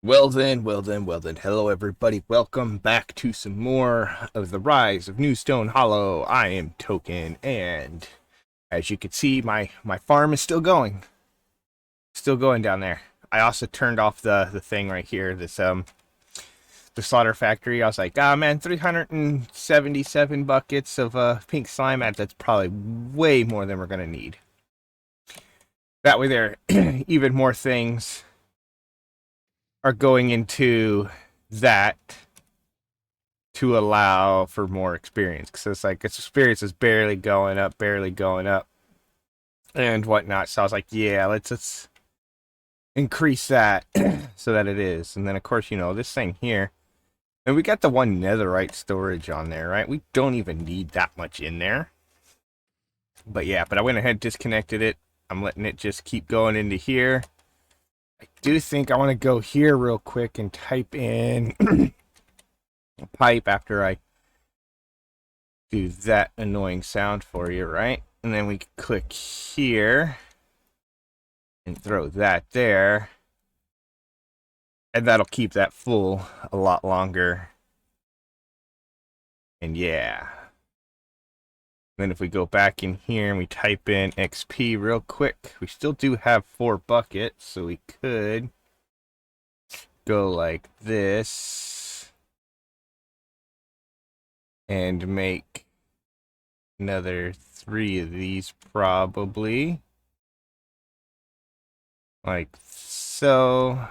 Well then. Hello, everybody. Welcome back to some more of the Rise of Newstone Hollow. I am Towkn, and as you can see, my farm is still going down there. I also turned off the thing right here, the slaughter factory. I was like, ah, man, 377 buckets of pink slime. That's probably way more than we're gonna need. That way, there even more things are going into that to allow for more experience, because it's like its experience is barely going up, and whatnot. So I was like, yeah, let's increase that so that it is. And then of course, this thing here, and we got the one netherite storage on there, right? We don't even need that much in there. But yeah, but I went ahead and disconnected it. I'm letting it just keep going into here. I do think I want to go here real quick and type in a pipe after I do that annoying sound for you, right? And then we can click here and throw that there. And that'll keep that full a lot longer. And yeah. Then if we go back in here and we type in XP real quick, we still do have 4 buckets, so we could go like this and make another 3 of these probably. Like so.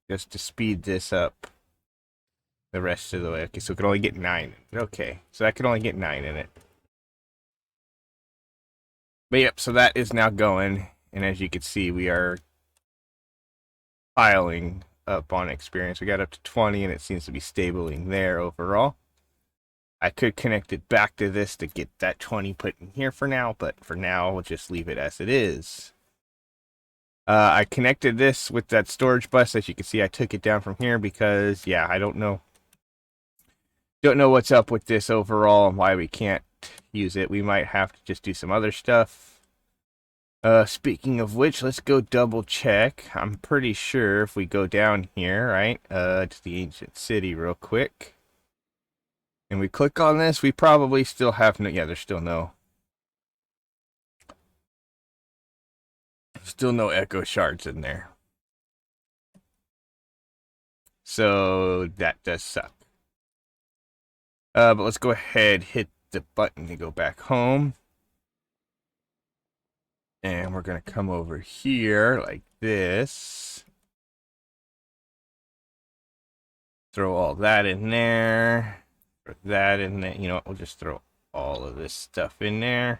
Just to speed this up the rest of the way. Okay, so it can only get 9. Okay, so that can only get 9 in it. But yep, so that is now going. And as you can see, we are piling up on experience. We got up to 20, and it seems to be stabling there overall. I could connect it back to this to get that 20 put in here for now, but for now, we'll just leave it as it is. I connected this with that storage bus. As you can see, I took it down from here because, yeah, I don't know what's up with this overall and why we can't use it. We might have to just do some other stuff. Speaking of which, let's go double check. I'm pretty sure if we go down here, right, to the ancient city real quick, and we click on this, we probably still have no, yeah, there's still no echo shards in there. So that does suck. But let's go ahead, hit the button to go back home. And we're going to come over here like this. Throw all that in there. Throw that in there. You know what? We'll just throw all of this stuff in there.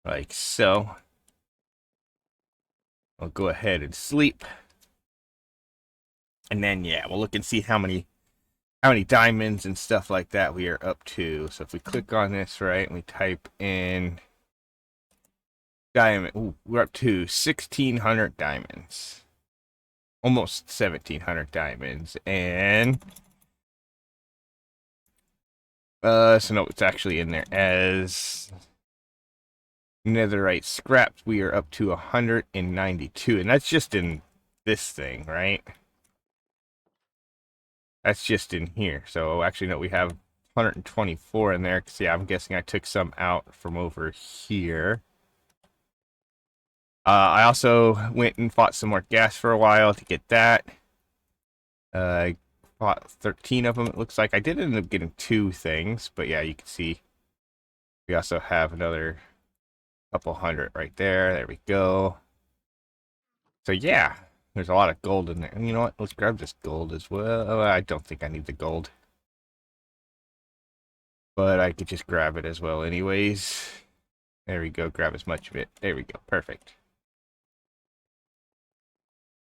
Like so. We'll go ahead and sleep. And then, yeah, we'll look and see how many diamonds and stuff like that we are up to. So if we click on this, right, and we type in diamond, ooh, we're up to 1,600 diamonds. Almost 1,700 diamonds. And so no, it's actually in there as netherite scraps. We are up to 192, and that's just in this thing, right? That's just in here. So actually, no, we have 124 in there. Cause yeah, I'm guessing I took some out from over here. I also went and fought some more gas for a while to get that. I fought 13 of them. It looks like I did end up getting 2 things, but yeah, you can see we also have another couple hundred right there. There we go. So yeah, there's a lot of gold in there. And you know what? Let's grab this gold as well. Oh, I don't think I need the gold, but I could just grab it as well anyways. There we go. Grab as much of it. There we go. Perfect.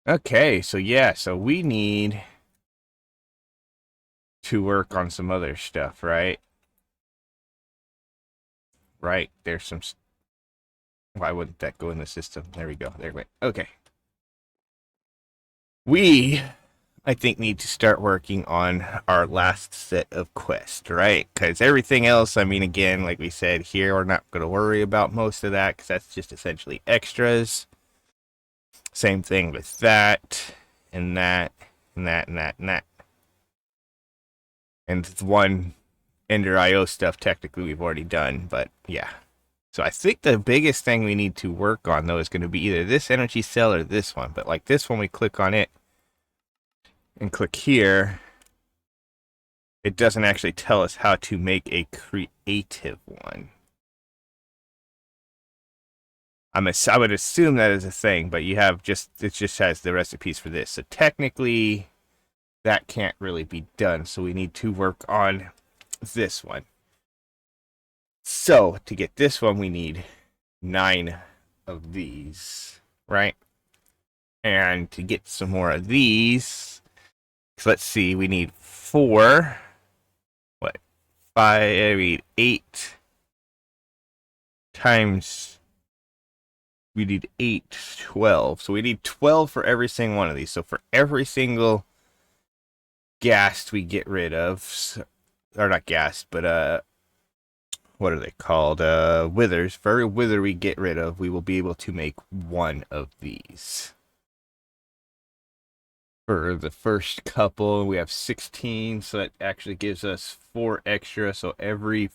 Okay, so yeah, so we need to work on some other stuff, right? Right, there's some... Why wouldn't that go in the system? There we go. There we go. Okay. We, I think, need to start working on our last set of quests, right? Because everything else, I mean, again, like we said here, we're not going to worry about most of that because that's just essentially extras. Same thing with that, and that, and that, and that, and that. And the one Ender IO stuff, technically, we've already done, but yeah. So I think the biggest thing we need to work on, though, is going to be either this energy cell or this one. But like this one, we click on it and click here. It doesn't actually tell us how to make a creative one. I would assume that is a thing, but you have it just has the recipes for this. So technically, that can't really be done. So we need to work on this one. So to get this one, we need 9 of these, right? And to get some more of these, let's see, we need 4. What? 5, I mean 8 times. We need 8, 12. So we need 12 for every single one of these. So for every single ghast we get rid of, or not ghast, but what are they called? Withers. For every wither we get rid of, we will be able to make 1 of these. For the first couple, we have 16, so that actually gives us 4 extra. So every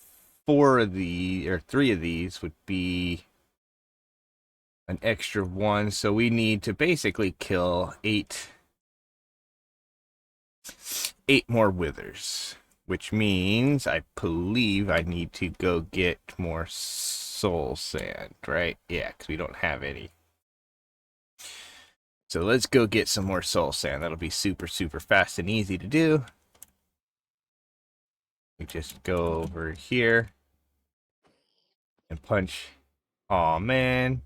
4 of these, or 3 of these, would be an extra 1. So we need to basically kill 8 more withers, which means I believe I need to go get more soul sand, right? Yeah, because we don't have any. So let's go get some more soul sand. That'll be super, super fast and easy to do. We just go over here and punch. Aw, man.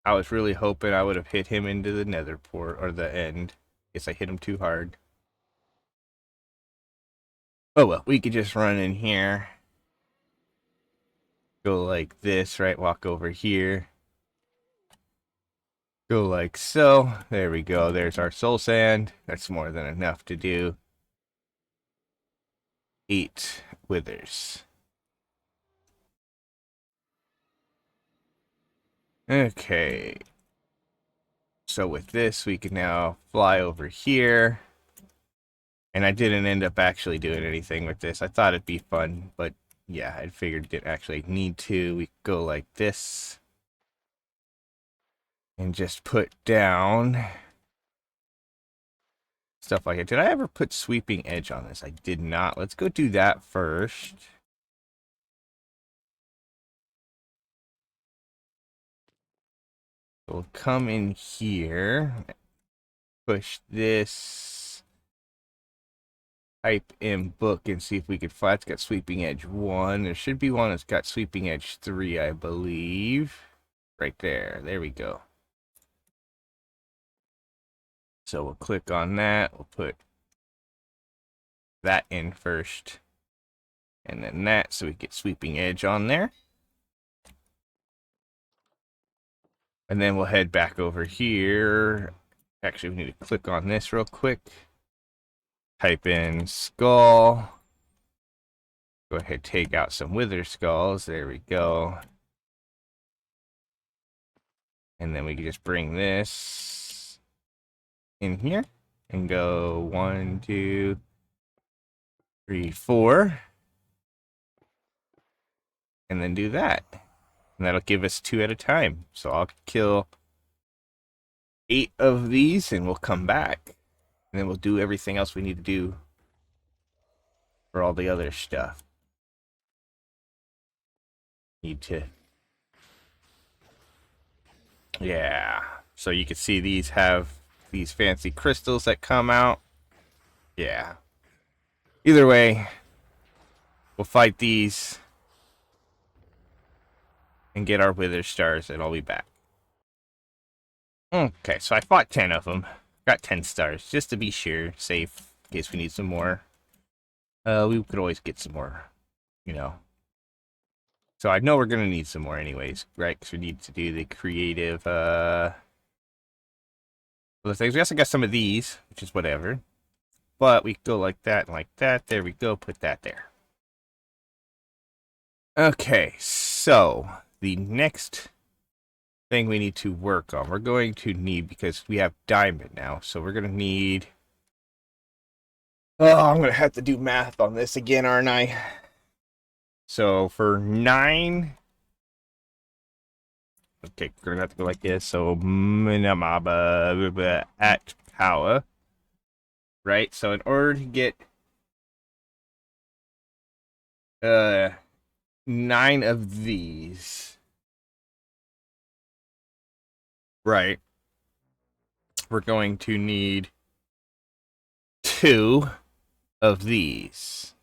I was really hoping I would have hit him into the nether port, or the end. Guess I hit him too hard. Oh well, we could just run in here. Go like this, right? Walk over here. Go like so. There we go. There's our soul sand. That's more than enough to do 8 withers. Okay. So with this, we can now fly over here. And I didn't end up actually doing anything with this. I thought it'd be fun, but yeah, I figured didn't actually need to. We go like this. And just put down stuff like it. Did I ever put sweeping edge on this? I did not. Let's go do that first. We'll come in here, push this, type in book and see if we can find. It's got sweeping edge 1. There should be one that's got sweeping edge 3, I believe. Right there. There we go. So we'll click on that. We'll put that in first. And then that, so we get sweeping edge on there. And then we'll head back over here. Actually, we need to click on this real quick. Type in skull. Go ahead, take out some wither skulls. There we go. And then we can just bring this in here and go 1, 2, 3, 4. And then do that. And that'll give us 2 at a time. So I'll kill 8 of these and we'll come back. And then we'll do everything else we need to do for all the other stuff. Need to. Yeah. So you can see these have these fancy crystals that come out. Yeah. Either way, we'll fight these and get our wither stars and I'll be back. Okay, so I fought 10 of them. Got 10 stars, just to be sure, safe, in case we need some more. We could always get some more, you know. So I know we're going to need some more anyways, right? Because we need to do the creative, other things. We also got some of these, which is whatever. But we go like that and like that. There we go, put that there. Okay, so the next thing we need to work on. We're going to need, because we have diamond now, so we're going to need... Oh, I'm going to have to do math on this again, aren't I? So for 9... Okay, we're going to have to go like this. So at Powah. Right? So in order to get 9 of these, right, we're going to need 2 of these.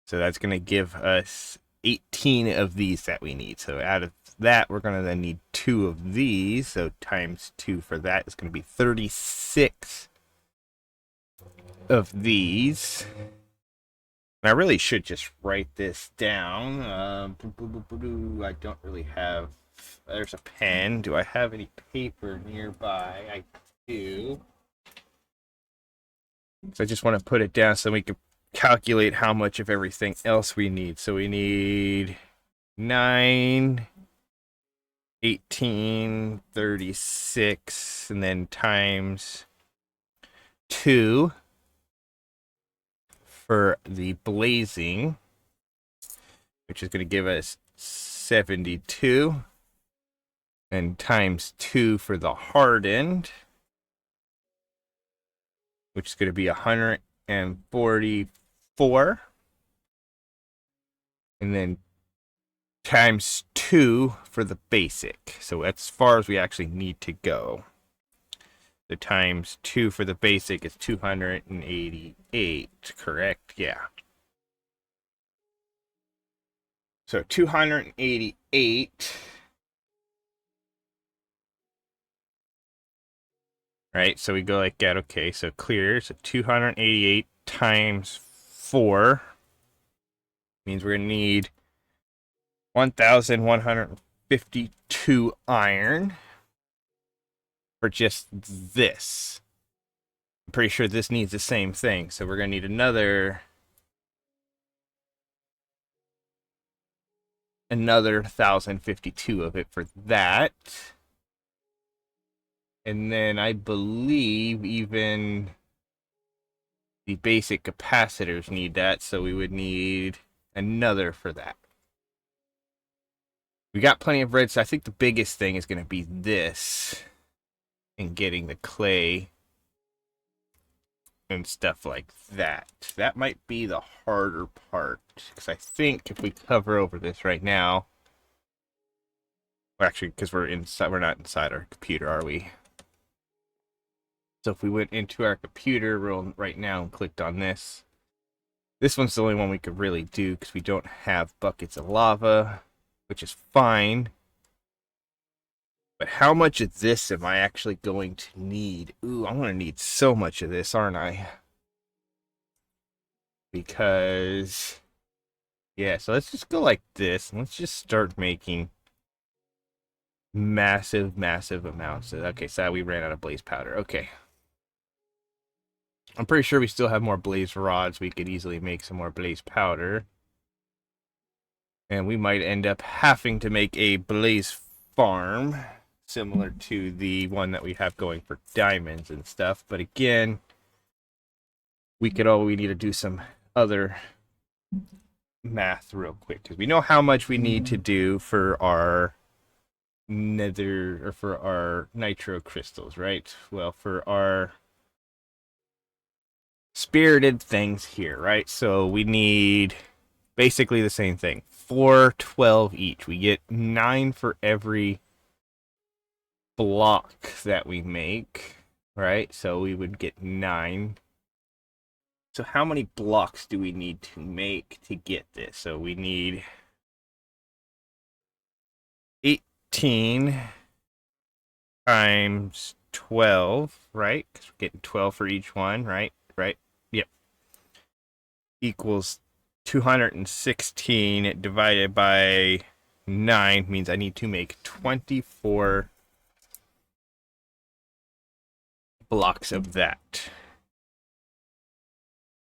So that's going to give us 18 of these that we need. So out of that, we're going to then need 2 of these. So times 2 for that is going to be 36 of these. I really should just write this down. I don't really have... There's a pen. Do I have any paper nearby? I do. So I just want to put it down so we can calculate how much of everything else we need. So we need 9, 18, 36, and then times 2 for the blazing, which is going to give us 72, and times 2 for the hardened, which is going to be 144, and then times 2 for the basic. So as far as we actually need to go. The times 2 for the basic is 288, correct? Yeah. So 288, right? So we go like that. Okay, so clear. So 288 times 4 means we're going to need 1,152 iron for just this. I'm pretty sure this needs the same thing. So we're going to need another 1,052 of it for that. And then I believe even the basic capacitors need that, so we would need another for that. We got plenty of red, so I think the biggest thing is going to be this, and getting the clay and stuff like that. That might be the harder part, because I think if we cover over this right now, well, actually, because we're not inside our computer, are we? So if we went into our computer right now and clicked on this, this one's the only one we could really do because we don't have buckets of lava, which is fine. But how much of this am I actually going to need? Ooh, I'm going to need so much of this, aren't I? Because, yeah, so let's just go like this. And let's just start making massive, massive amounts. Okay, so we ran out of blaze powder. Okay. I'm pretty sure we still have more blaze rods. We could easily make some more blaze powder. And we might end up having to make a blaze farm, similar to the one that we have going for diamonds and stuff. But again, we need to do some other math real quick, because we know how much we need to do for our nether, or for our nitro crystals, right? Well, for our spirited things here, right? So we need basically the same thing. 412 each. We get 9 for every block that we make, right? So we would get 9. So how many blocks do we need to make to get this? So we need 18 times 12, right? Because we're getting 12 for each one, right? Right? Yep. Equals 216 divided by 9 means I need to make 24 blocks of that.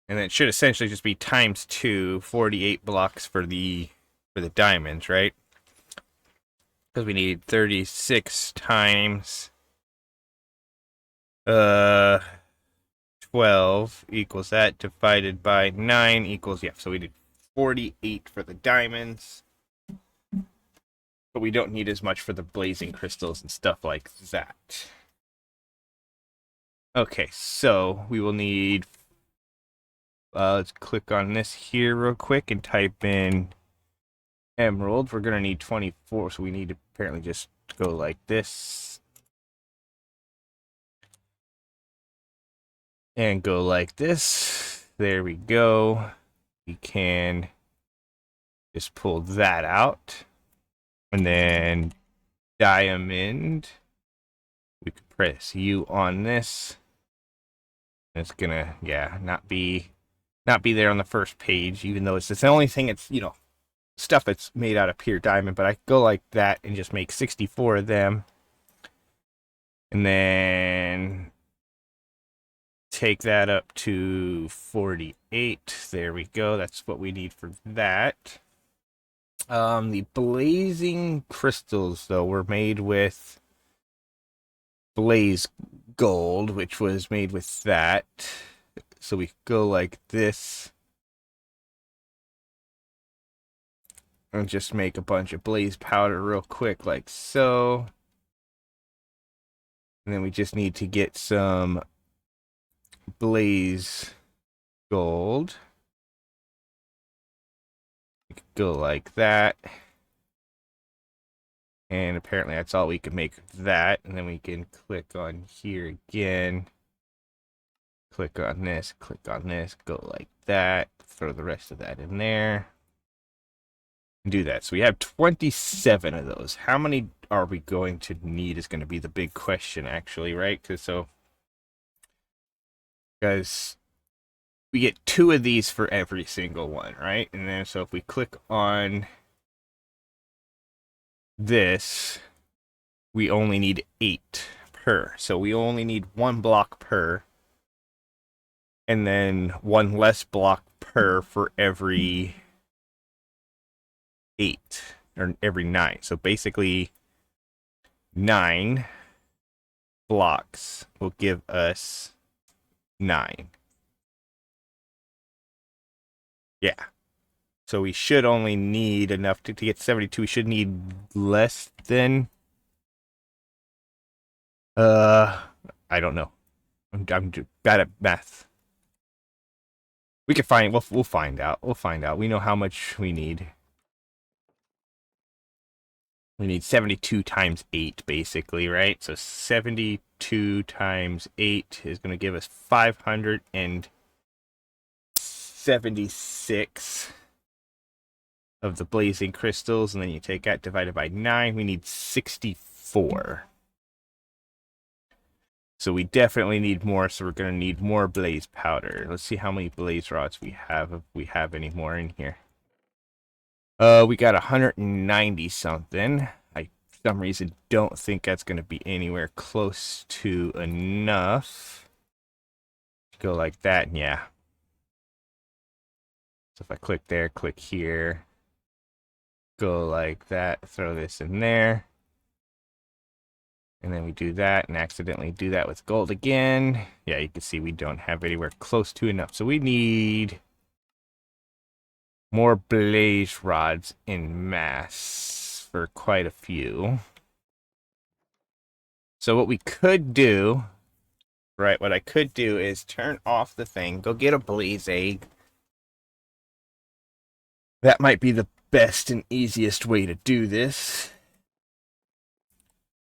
And then it should essentially just be times 2, 48 blocks for the diamonds, right? Because we need 36 times 12 equals that divided by 9 equals, yeah, so we did 48 for the diamonds. But we don't need as much for the blazing crystals and stuff like that. Okay, so we will need, let's click on this here real quick and type in emerald. We're going to need 24, so we need to apparently just go like this. And go like this. There we go. We can just pull that out. And then diamond. We could press U on this. It's gonna, yeah, not be there on the first page, even though it's the only thing it's, you know, stuff that's made out of pure diamond. But I go like that and just make 64 of them. And then take that up to 48. There we go. That's what we need for that. The blazing crystals, though, were made with blaze gold, which was made with that. So we go like this. And just make a bunch of blaze powder real quick, like so. And then we just need to get some blaze gold. We could go like that. And apparently that's all we can make of that. And then we can click on here again. Click on this, go like that. Throw the rest of that in there. And do that. So we have 27 of those. How many are we going to need is going to be the big question, actually, right? Because we get 2 of these for every single one, right? And then so if we click on this, we only need 8 per. So we only need 1 block per. And then 1 less block per for every 8. Or every 9. So basically 9 blocks will give us 9. Yeah. So we should only need enough to get 72. We should need less than I don't know. I'm bad at math. We can find we'll find out. We'll find out. We know how much we need. We need 72 times 8 basically, right? So 72 times 8 is going to give us 576 of the blazing crystals, and then you take that divided by 9, we need 64. So we definitely need more, so we're going to need more blaze powder. Let's see how many blaze rods we have, if we have any more in here. We got 190 something. I, for some reason, don't think that's going to be anywhere close to enough. Go like that, and yeah. So if I click there, click here, go like that, throw this in there. And then we do that and accidentally do that with gold again. Yeah, you can see we don't have anywhere close to enough. So we need more blaze rods in mass for quite a few. So what we could do, right, what I could do is turn off the thing, go get a blaze egg. That might be the best and easiest way to do this.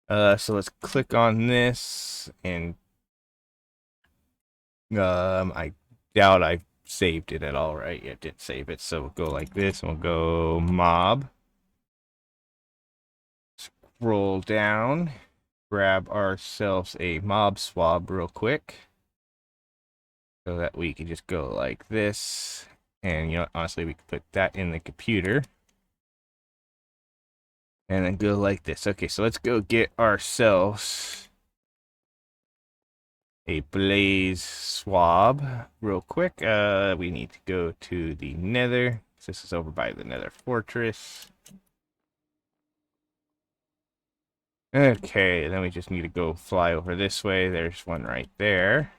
So let's click on this, and I doubt I saved it at all, right? Yeah, it didn't save it, so we'll go like this, and we'll go mob. Scroll down, grab ourselves a mob swab real quick, so that we can just go like this, and you know, honestly, we could put that in the computer. And then go like this. Okay, so let's go get ourselves a blaze swab real quick. We need to go to the nether. This is over by the nether fortress. Okay, then we just need to go fly over this way. There's one right there.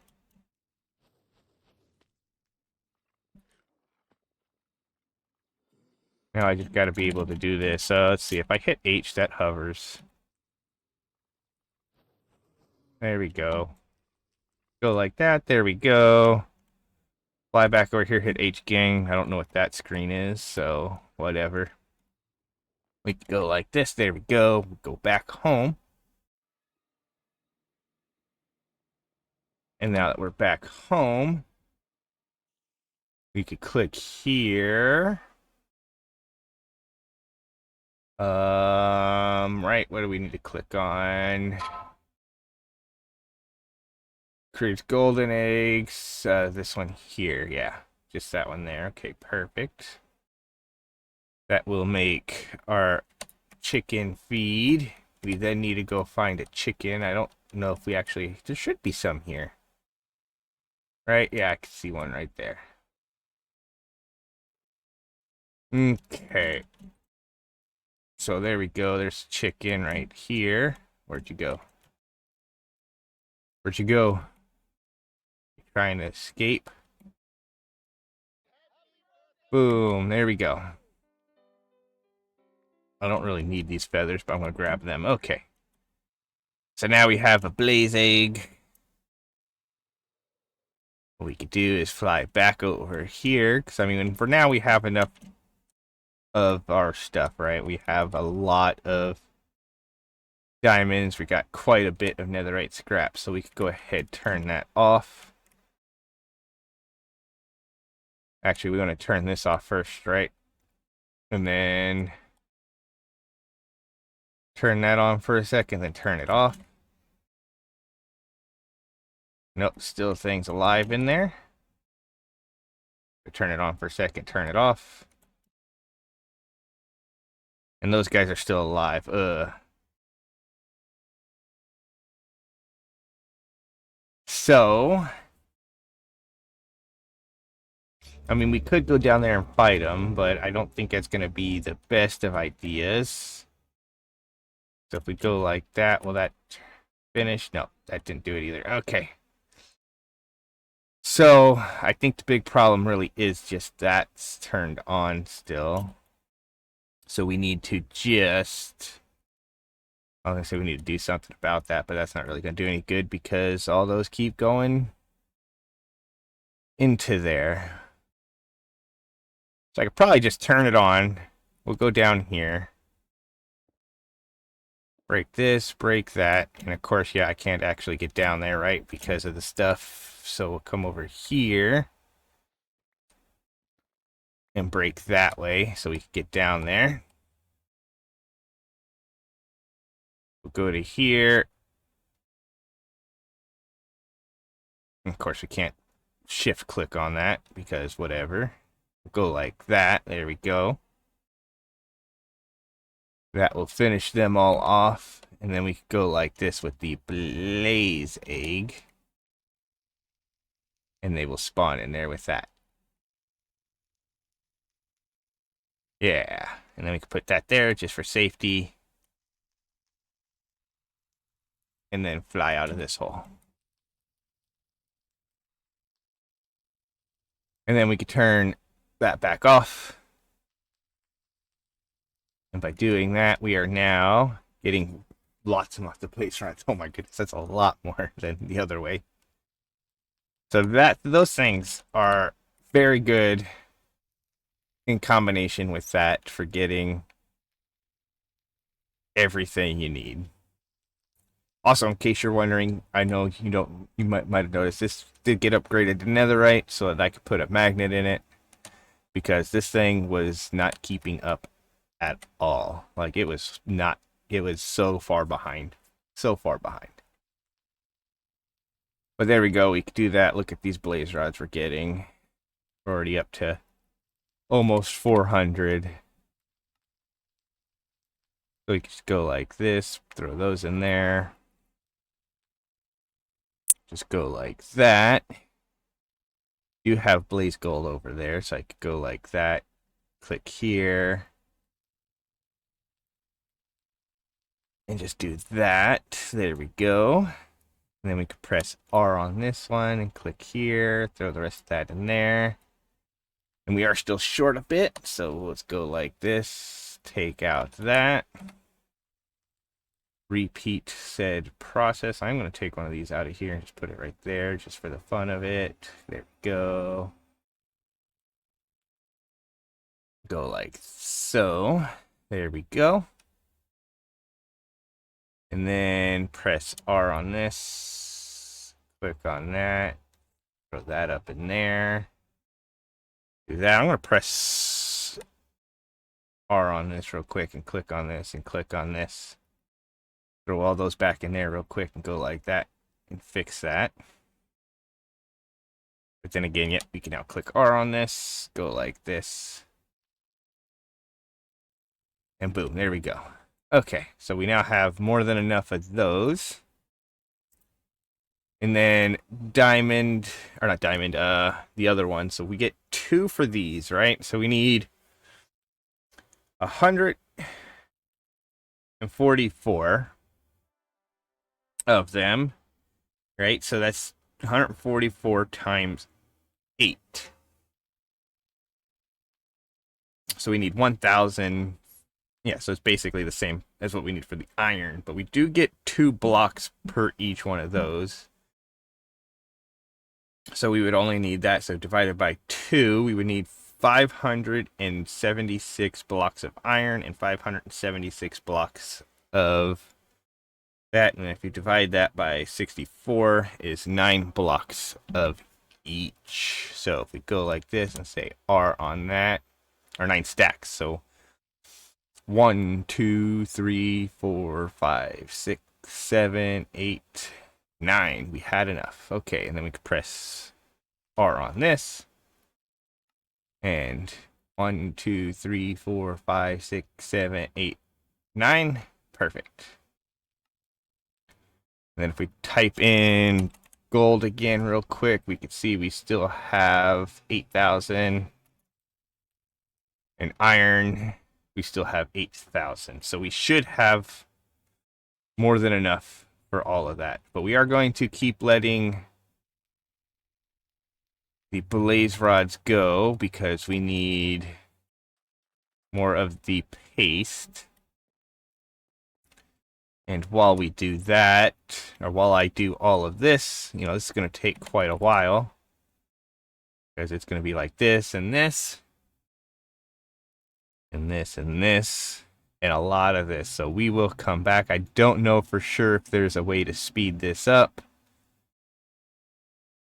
Now I just got to be able to do this. Let's see, if I hit H, that hovers. There we go. Go like that. There we go. Fly back over here, hit H gang. I don't know what that screen is, so whatever. We can go like this. There we go. We go back home. And now that we're back home, we could click here. Right, what do we need to click on? Creates golden eggs. This one here, yeah. Just that one there. Okay, perfect. That will make our chicken feed. We then need to go find a chicken. I don't know if we actually... There should be some here. Right? Yeah, I can see one right there. Okay. So there we go. There's chicken right here. Where'd you go? Where'd you go? You trying to escape? Boom. There we go. I don't really need these feathers, but I'm going to grab them. Okay. So now we have a blaze egg. What we could do is fly back over here. Because, I mean, for now we have enough of our stuff, right? We have a lot of diamonds. We got quite a bit of netherite scrap. So we could go ahead and turn that off. Actually, we want to turn this off first, right? And then turn that on for a second, then turn it off. Nope, still things alive in there. Turn it on for a second, turn it off. And those guys are still alive. So, I mean, we could go down there and fight them, but I don't think that's going to be the best of ideas. So if we go like that, will that finish? No, that didn't do it either. Okay. So, I think the big problem really is just that's turned on still. So we need to just... I was going to say we need to do something about that, but that's not really going to do any good because all those keep going into there. So I could probably just turn it on. We'll go down here. Break this, break that. And of course, yeah, I can't actually get down there, right? Because of the stuff. So we'll come over here. And break that way so we can get down there. We'll go to here. And of course, we can't shift click on that because whatever. We'll go like that. There we go. That will finish them all off. And then we can go like this with the blaze egg. And they will spawn in there with that. Yeah. And then we can put that there just for safety. And then fly out of this hole. And then we could turn that back off. And by doing that, we are now getting lots and lots of blaze rods. Oh my goodness, that's a lot more than the other way. So those things are very good in combination with that for getting everything you need. Also, in case you're wondering, I know you might have noticed this did get upgraded to netherite so that I could put a magnet in it because this thing was not keeping up at all. Like it was so far behind. So far behind. But there we go, we could do that. Look at these blaze rods we're getting. We're already up to almost 400. So we could just go like this, throw those in there. Just go like that. You have blaze gold over there, so I could go like that. Click here. And just do that. There we go. And then we can press R on this one and click here. Throw the rest of that in there. And we are still short a bit, so let's go like this. Take out that. Repeat said process. I'm going to take one of these out of here and just put it right there just for the fun of it. There we go. Go like so. There we go. And then press R on this. Click on that. Throw that up in there. Do that. I'm going to press R on this real quick and click on this and click on this. Throw all those back in there real quick and go like that and fix that. But then again, yep, we can now click R on this, go like this. And boom, there we go. Okay, so we now have more than enough of those. And then diamond, or not diamond, the other one. So we get 2 for these, right? So we need 144 of them, right? So that's 144 times 8. So we need 1,000. Yeah, so it's basically the same as what we need for the iron, but we do get 2 blocks per each one of those. So we would only need that. So divided by 2, we would need 576 blocks of iron and 576 blocks of that. And if you divide that by 64, is 9 blocks of each. So if we go like this and say R on that, or 9 stacks. So 1, 2, 3, 4, 5, 6, 7, 8, 9. We had enough. Okay, and then we could press R on this. And 1, 2, 3, 4, 5, 6, 7, 8, 9. Perfect. And then if we type in gold again real quick, we can see we still have 8,000. And iron, we still have 8,000. So we should have more than enough for all of that. But we are going to keep letting the blaze rods go because we need more of the paste. And while we do that, or while I do all of this, you know, this is going to take quite a while because it's going to be like this and this and this and this and a lot of this. So we will come back. I don't know for sure if there's a way to speed this up,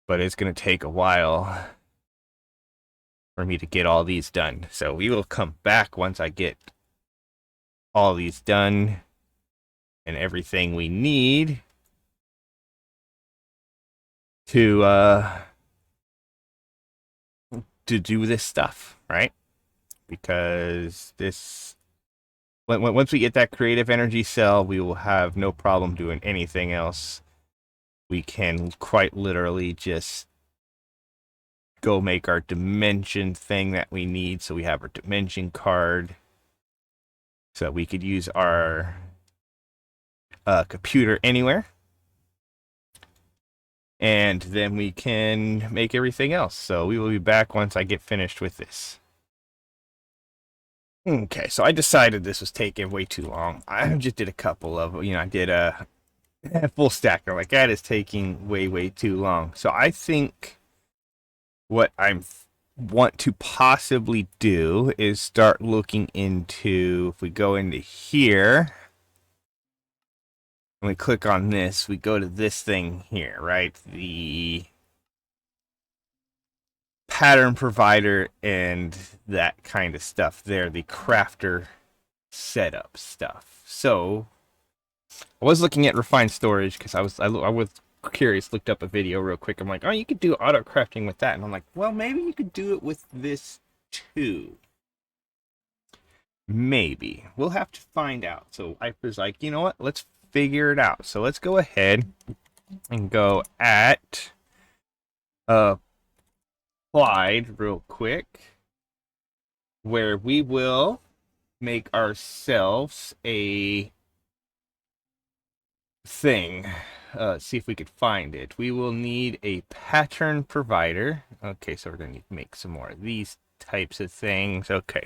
but it's going to take a while for me to get all these done. So we will come back once I get all these done and everything we need to do this stuff, right? Because this, once we get that creative energy cell, we will have no problem doing anything else. We can quite literally just go make our dimension thing that we need. So we have our dimension card. So we could use our computer anywhere. And then we can make everything else. So we will be back once I get finished with this. Okay, so I decided this was taking way too long. I just did a couple of, I did a full stacker. Like, that is taking way too long. So I think what I want to possibly do is start looking into, if we go into here, and we click on this, we go to this thing here, right? The pattern provider and that kind of stuff there, the crafter setup stuff. So I was looking at refined storage because I was curious, looked up a video real quick. I'm like, oh, you could do auto crafting with that. And I'm like, well, maybe you could do it with this too. Maybe. We'll have to find out. So I was like, you know what? Let's figure it out. So let's go ahead and go at applied real quick, where we will make ourselves a thing. Let's see if we could find it. We will need a pattern provider. Okay, so we're going to need to make some more of these types of things. Okay.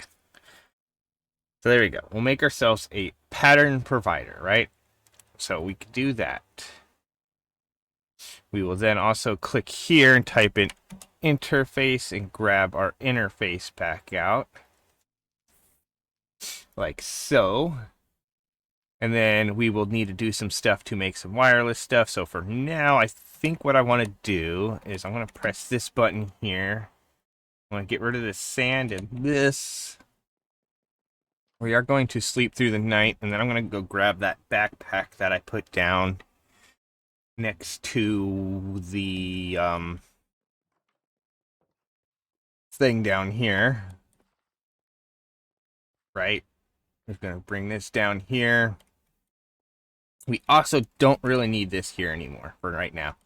So there we go. We'll make ourselves a pattern provider, right? So we can do that. We will then also click here and type in interface and grab our interface back out. Like so. And then we will need to do some stuff to make some wireless stuff. So for now, I think what I want to do is I'm going to press this button here. I'm going to get rid of this sand and this. We are going to sleep through the night, and then I'm going to go grab that backpack that I put down next to the thing down here. Right? I'm just going to bring this down here. We also don't really need this here anymore for right now.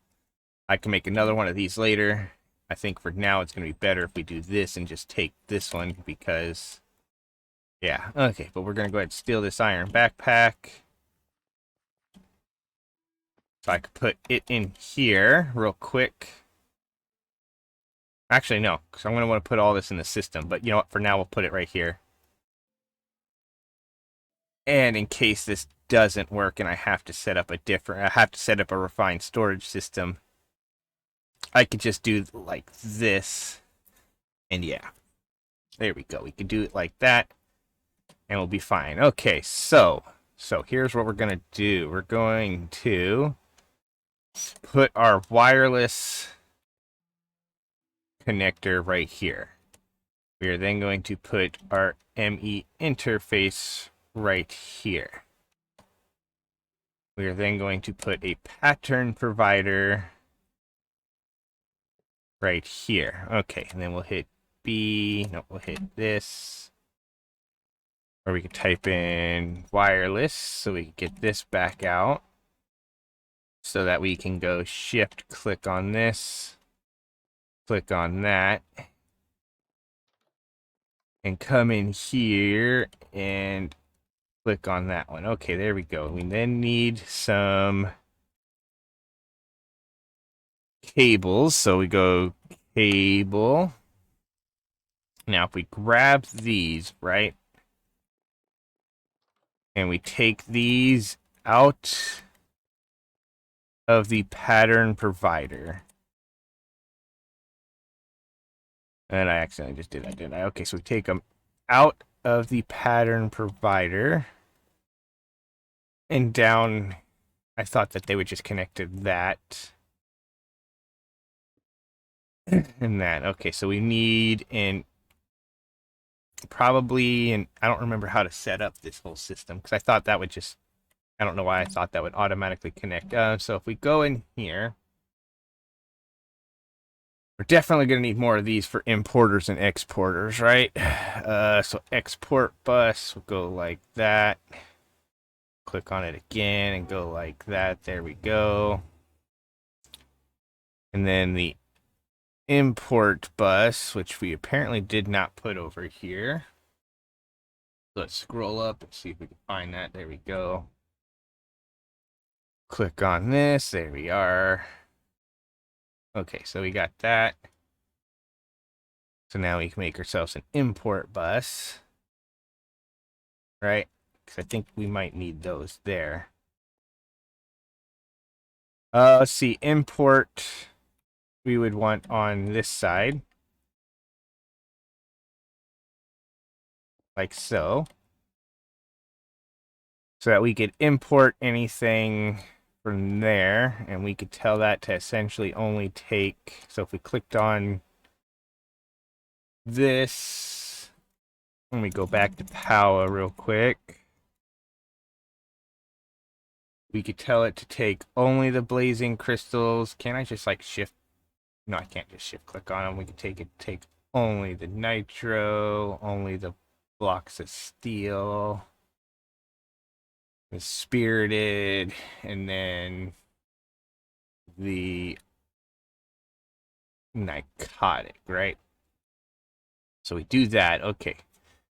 I can make another one of these later. I think for now it's going to be better if we do this and just take this one because, yeah. Okay, but we're going to go ahead and steal this iron backpack. So I could put it in here real quick. Actually, no, because I'm going to want to put all this in the system. But you know what? For now, we'll put it right here. And in case this doesn't work and I have to set up a refined storage system, I could just do like this. And yeah, there we go. We could do it like that and we'll be fine. Okay, so here's what we're going to do. We're going to put our wireless connector right here. We are then going to put our ME interface right here. We are then going to put a pattern provider right here. Okay, and then we'll hit B. No, we'll hit this. Or we can type in wireless so we can get this back out. So that we can go shift, click on this, click on that, and come in here and click on that one. Okay, there we go. We then need some cables. So we go cable. Now, if we grab these, right, and we take these out of the pattern provider. And I accidentally just did that, didn't I? Okay, so we take them out of the pattern provider and down. I thought that they would just connect to that and that. Okay, so we need an probably, and I don't remember how to set up this whole system because I thought that would just, I don't know why I thought that would automatically connect. So if we go in here, we're definitely going to need more of these for importers and exporters, right? So export bus will go like that. Click on it again and go like that. There we go. And then the import bus, which we apparently did not put over here. Let's scroll up and see if we can find that. There we go. Click on this. There we are. Okay, so we got that. So now we can make ourselves an import bus. Right? Because I think we might need those there. Let's see. Import we would want on this side. Like so. So that we could import anything from there. And we could tell that to essentially only take... So if we clicked on this... Let me go back to Powah real quick. We could tell it to take only the blazing crystals. Can I just like shift? No, I can't just shift click on them. We could take only the nitro, only the blocks of steel, the spirited, and then the narcotic, right? So we do that. Okay.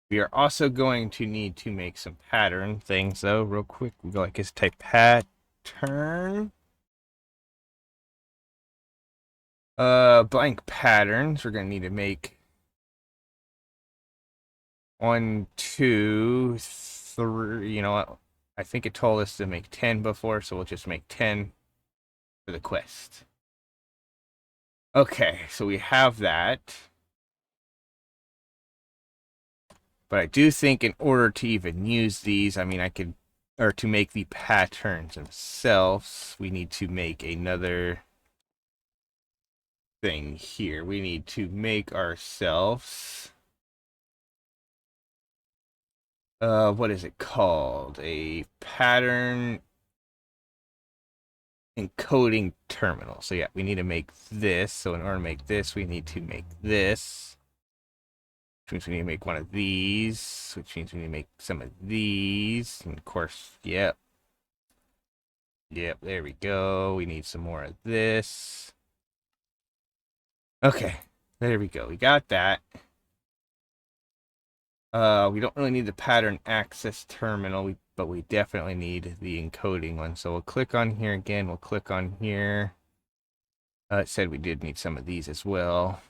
We are also going to need to make some pattern things though, real quick. We go like this, type pat pattern. Blank patterns. We're gonna need to make 1, 2, 3. You know what? I think it told us to make 10 before, so we'll just make 10 for the quest. Okay, so we have that. But I do think in order to even use these, I mean, or to make the patterns themselves, we need to make another thing here. We need to make ourselves, what is it called? A pattern encoding terminal. So yeah, we need to make this. So in order to make this, we need to make this. Which means we need to make one of these. Which means we need to make some of these. And of course, yep. Yep, there we go. We need some more of this. Okay, there we go. We got that. We don't really need the pattern access terminal, but we definitely need the encoding one. So we'll click on here again. We'll click on here. It said we did need some of these as well.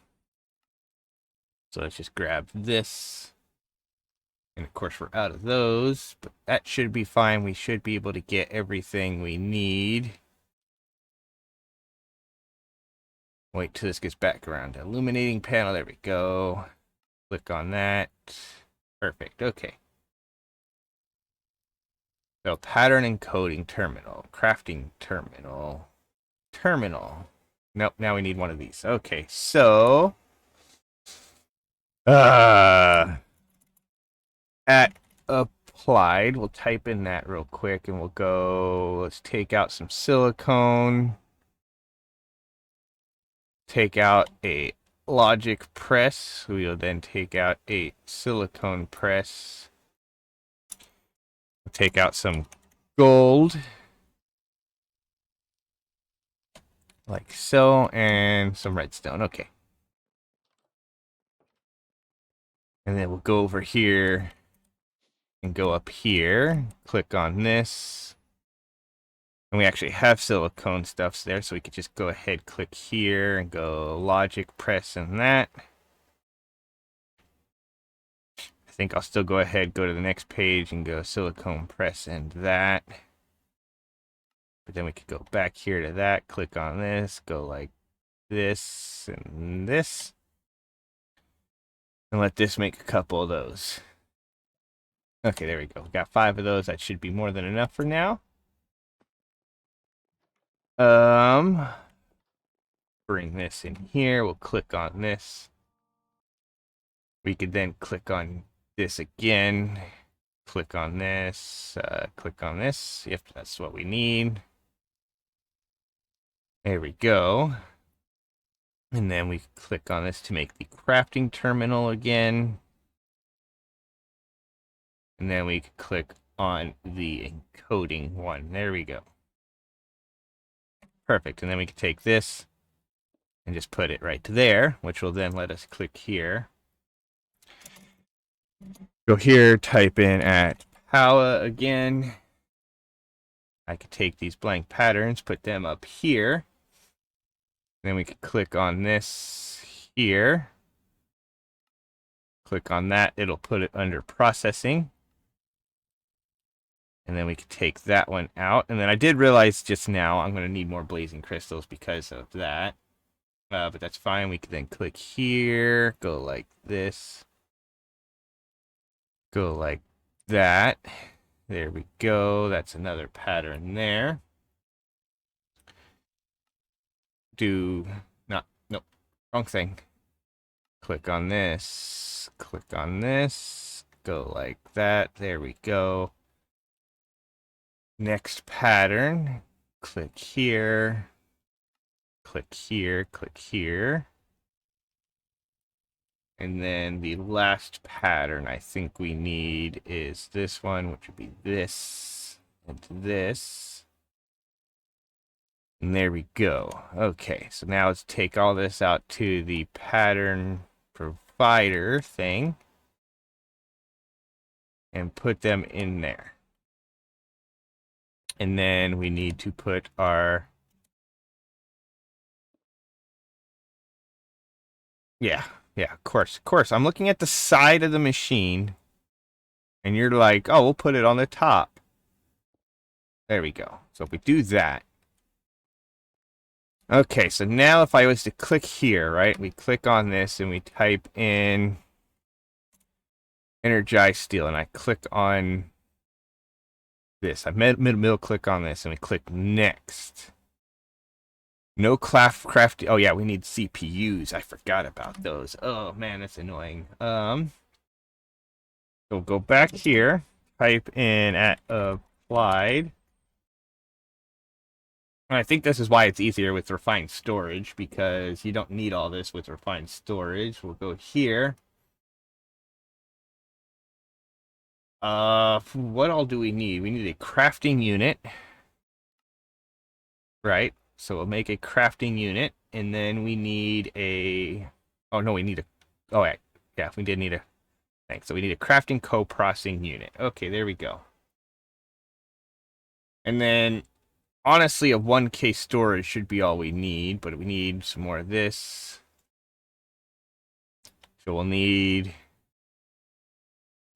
So let's just grab this. And of course we're out of those, but that should be fine. We should be able to get everything we need. Wait till this gets back around to illuminating panel. There we go. Click on that. Perfect. Okay. So pattern encoding terminal, crafting terminal, terminal. Nope, now we need one of these. Okay, so at applied, we'll type in that real quick and we'll go, let's take out some silicone. Take out a logic press. We'll then take out a silicone press. Take out some gold. Like so, and some redstone. Okay. And then we'll go over here and go up here. Click on this. And we actually have silicone stuffs there, so we could just go ahead, click here, and go logic press and that. I think I'll still go ahead, go to the next page, and go silicone press and that. But then we could go back here to that, click on this, go like this and this. And let this make a couple of those. Okay, there we go. We got 5 of those. That should be more than enough for now. Bring this in here. We'll click on this. We could then click on this again. Click on this. Click on this if that's what we need. There we go. And then we click on this to make the crafting terminal again. And then we could click on the encoding one. There we go. Perfect. And then we can take this and just put it right there, which will then let us click here. Go here, type in at Powah again. I could take these blank patterns, put them up here. Then we could click on this here. Click on that. It'll put it under processing. And then we could take that one out. And then I did realize just now I'm going to need more blazing crystals because of that. But that's fine. We can then click here, go like this, go like that. There we go. That's another pattern there. Nope, wrong thing. Click on this, go like that. There we go. Next pattern, click here, click here, click here. And then the last pattern I think we need is this one, which would be this and this. And there we go. Okay, so now let's take all this out to the pattern provider thing and put them in there. And then we need to put our... Yeah, of course, of course. I'm looking at the side of the machine, and you're like, oh, we'll put it on the top. There we go. So if we do that. Okay, so now if I was to click here, right? We click on this and we type in energized steel, and I click on this. I middle click on this, and we click next. No crafting. Oh yeah, we need CPUs. I forgot about those. Oh man, that's annoying. So go back here, type in at applied. And I think this is why it's easier with refined storage, because you don't need all this with refined storage. We'll go here. What all do we need? We need a crafting unit. Right. So we'll make a crafting unit, and then we need a... Oh, no, we need a... Oh, yeah, we did need a... Thanks. So we need a crafting co-processing unit. Okay, there we go. And then, honestly, a 1K storage should be all we need, but we need some more of this. So we'll need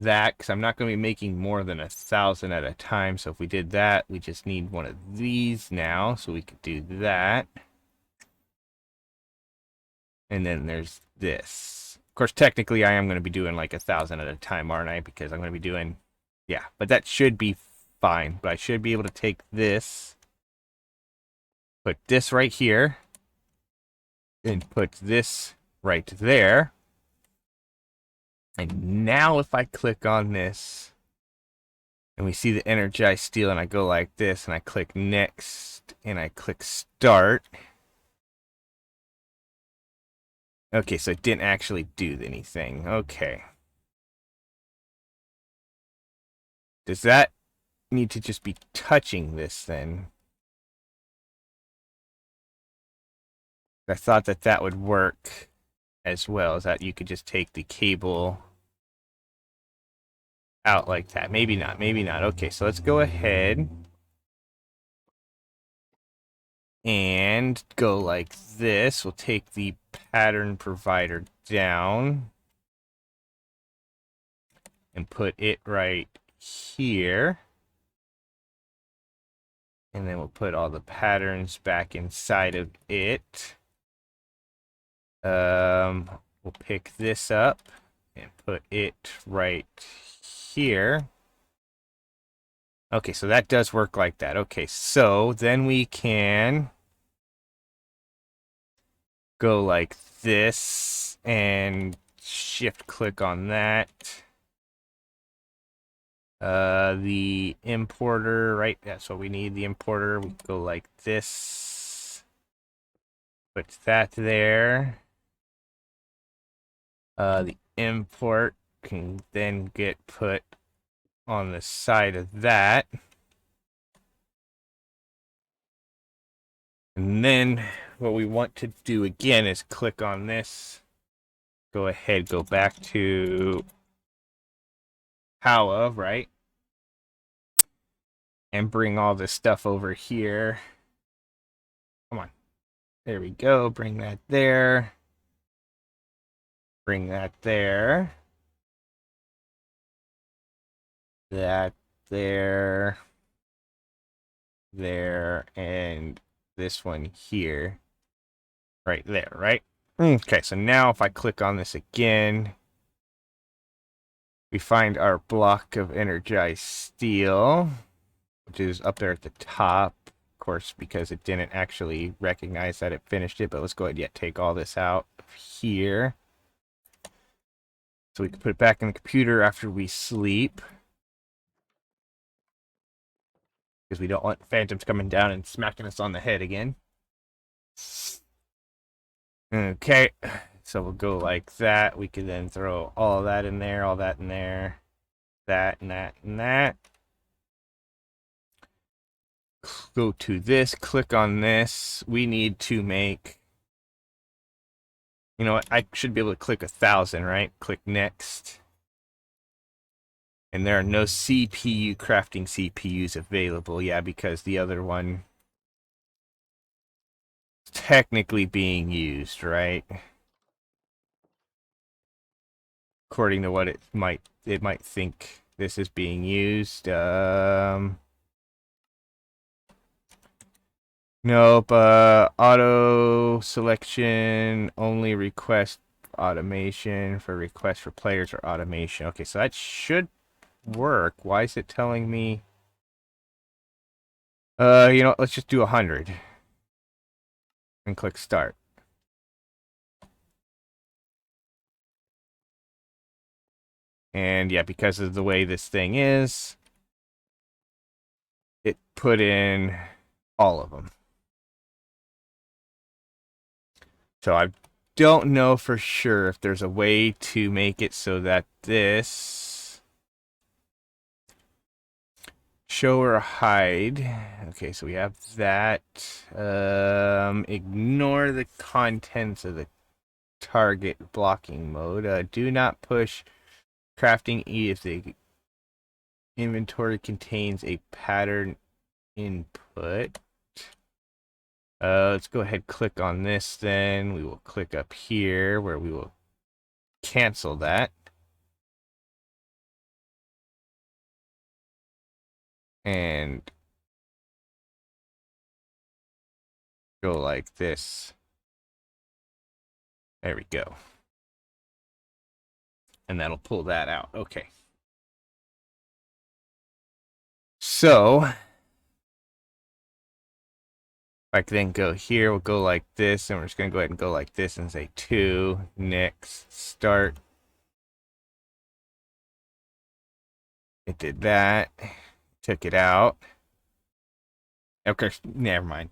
that, because I'm not going to be making more than 1,000 at a time. So if we did that, we just need one of these now, so we could do that. And then there's this. Of course, technically, I am going to be doing like 1,000 at a time, aren't I? Because I'm going to be doing... Yeah, but that should be fine. But I should be able to take this, put this right here, and put this right there. And now if I click on this, and we see the energized steel, and I go like this, and I click next, and I click start. Okay, so it didn't actually do anything. Okay. Does that need to just be touching this then? I thought that that would work as well, as that you could just take the cable out like that. Maybe not, maybe not. Okay, so let's go ahead and go like this. We'll take the pattern provider down and put it right here. And then we'll put all the patterns back inside of it. We'll pick this up and put it right here. Okay, so that does work like that. Okay, so then we can go like this and shift click on that. The importer, right? That's what we need, the importer. We go like this. Put that there. The import can then get put on the side of that. And then what we want to do again is click on this. Go ahead, go back to Powah, right? And bring all this stuff over here. Come on. There we go. Bring that there. Bring that there. That there. There. And this one here. Right there, right? Okay, so now if I click on this again, we find our block of energized steel, which is up there at the top, of course, because it didn't actually recognize that it finished it. But let's go ahead and take all this out of here, so we can put it back in the computer after we sleep, because we don't want phantoms coming down and smacking us on the head again. Okay, so we'll go like that. We can then throw all of that in there, all that in there, that and that and that. Go to this, click on this. We need to make... You know what? I should be able to click 1,000, right? Click next. And there are no CPU crafting CPUs available. Yeah, because the other one is technically being used, right? According to what it might think this is being used. Nope. Auto selection only request automation for requests for players or automation. Okay, so that should work. Why is it telling me? You know, let's just do 100 and click start. And yeah, because of the way this thing is, it put in all of them. So I don't know for sure if there's a way to make it so that this show or hide. Okay, so we have that. Ignore the contents of the target blocking mode. Do not push crafting E if the inventory contains a pattern input. Let's go ahead and click on this then. We will click up here where we will cancel that. And go like this. There we go. And that'll pull that out. Okay. So I can then go here, we'll go like this, and we're just going to go ahead and go like this and say 2, next, start. It did that. Took it out. Okay, never mind.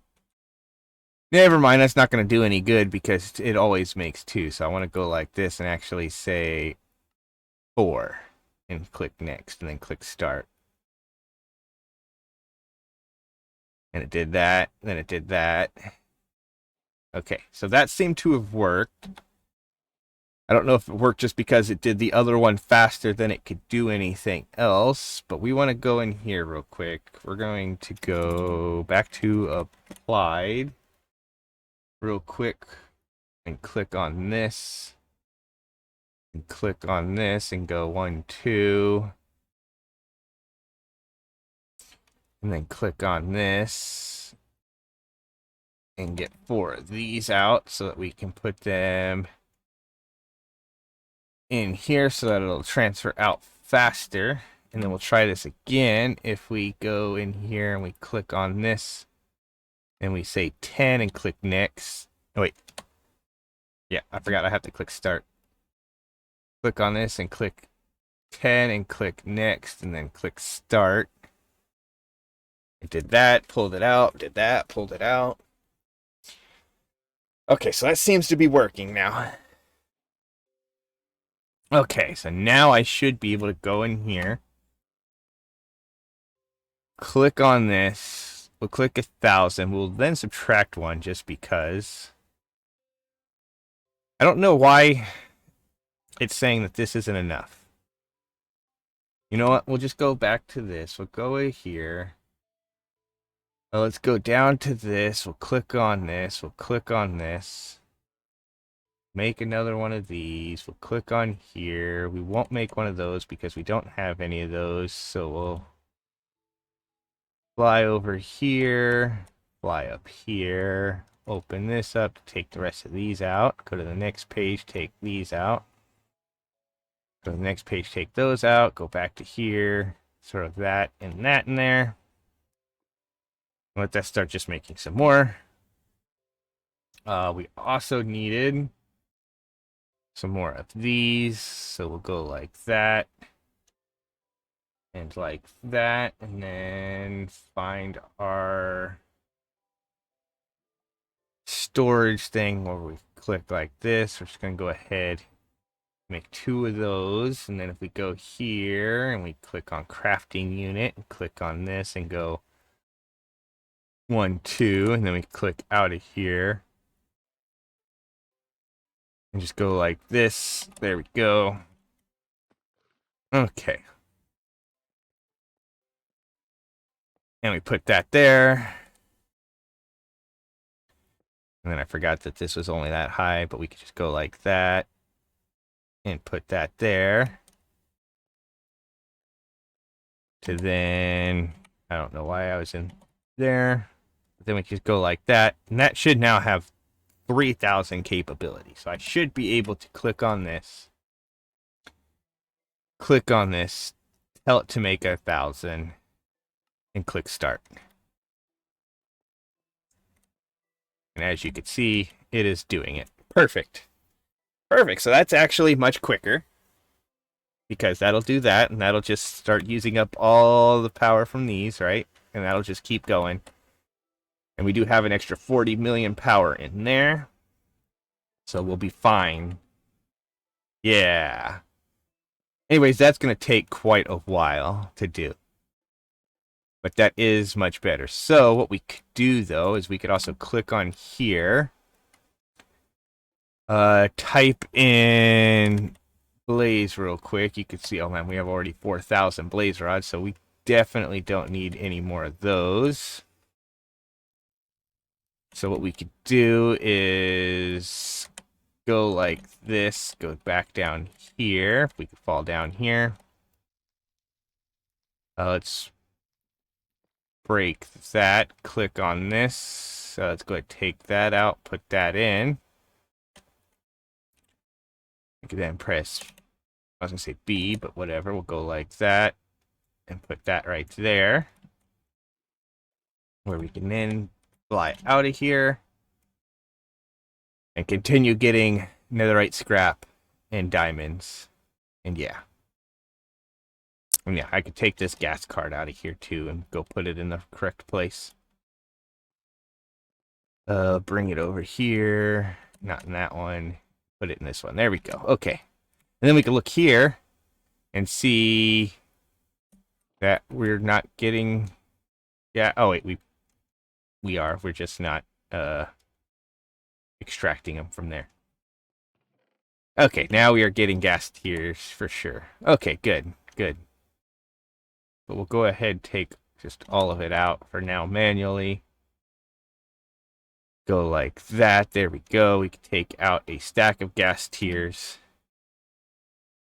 Never mind, that's not going to do any good because it always makes 2. So I want to go like this and actually say 4. And click next, and then click start. And it did that, then it did that. Okay, so that seemed to have worked. I don't know if it worked just because it did the other one faster than it could do anything else, but we want to go in here real quick. We're going to go back to applied real quick and click on this and click on this and go 1, 2, and then click on this and get 4 of these out so that we can put them in here so that it'll transfer out faster. And then we'll try this again. If we go in here and we click on this and we say 10 and click next. Oh, wait. Yeah, I forgot I have to click start. Click on this and click 10 and click next and then click start. It did that, pulled it out, did that, pulled it out. Okay, so that seems to be working now. Okay, so now I should be able to go in here. Click on this. We'll click 1,000. We'll then subtract 1 just because. I don't know why it's saying that this isn't enough. You know what? We'll just go back to this. We'll go here. Let's go down to this. We'll click on this. We'll click on this. Make another one of these. We'll click on here. We won't make one of those because we don't have any of those. So we'll fly over here. Fly up here. Open this up to take the rest of these out. Go to the next page. Take these out. Go to the next page. Take those out. Go back to here. Sort of that and that in there. Let that start just making some more. We also needed some more of these, so we'll go like that and like that, and then find our storage thing where we click like this. We're just gonna go ahead, make 2 of those, and then if we go here and we click on crafting unit and click on this and go 1, 2, and then we click out of here and just go like this. There we go. Okay. And we put that there. And then I forgot that this was only that high, but we could just go like that and put that there. To then, I don't know why I was in there. But then we just go like that. And that should now have 3,000 capability. So I should be able to click on this, tell it to make 1,000, and click start. And as you can see, it is doing it. Perfect. Perfect. So that's actually much quicker, because that'll do that, and that'll just start using up all the power from these, right? And that'll just keep going. And we do have an extra 40 million power in there, so we'll be fine. Yeah. Anyways, that's going to take quite a while to do. But that is much better. So what we could do, though, is we could also click on here. Type in blaze real quick. You can see, oh man, we have already 4,000 blaze rods, so we definitely don't need any more of those. So what we could do is go like this, go back down here. If we could fall down here. Let's break that. Click on this. Let's go ahead and take that out, put that in. We can then press, I was going to say B, but whatever. We'll go like that and put that right there. Where we can then fly out of here and continue getting netherite scrap and diamonds. And yeah. And yeah, I could take this gas card out of here too and go put it in the correct place. Bring it over here. Not in that one. Put it in this one. There we go. Okay. And then we can look here and see that we're not getting... Yeah, oh wait, we are. We're just not extracting them from there. Okay, now we are getting gas tiers for sure. Okay, good, good. But we'll go ahead and take just all of it out for now manually. Go like that. There we go. We can take out a stack of gas tiers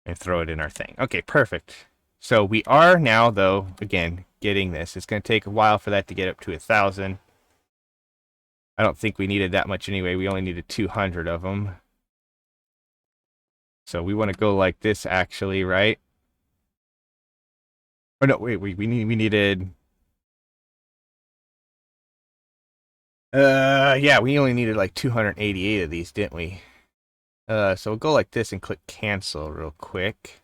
and throw it in our thing. Okay, perfect. So we are now, though, again, getting this. It's going to take a while for that to get up to 1,000. I don't think we needed that much anyway. We only needed 200 of them. So we want to go like this, actually, right? Oh, no, wait, we needed... yeah, we only needed like 288 of these, didn't we? So we'll go like this and click cancel real quick.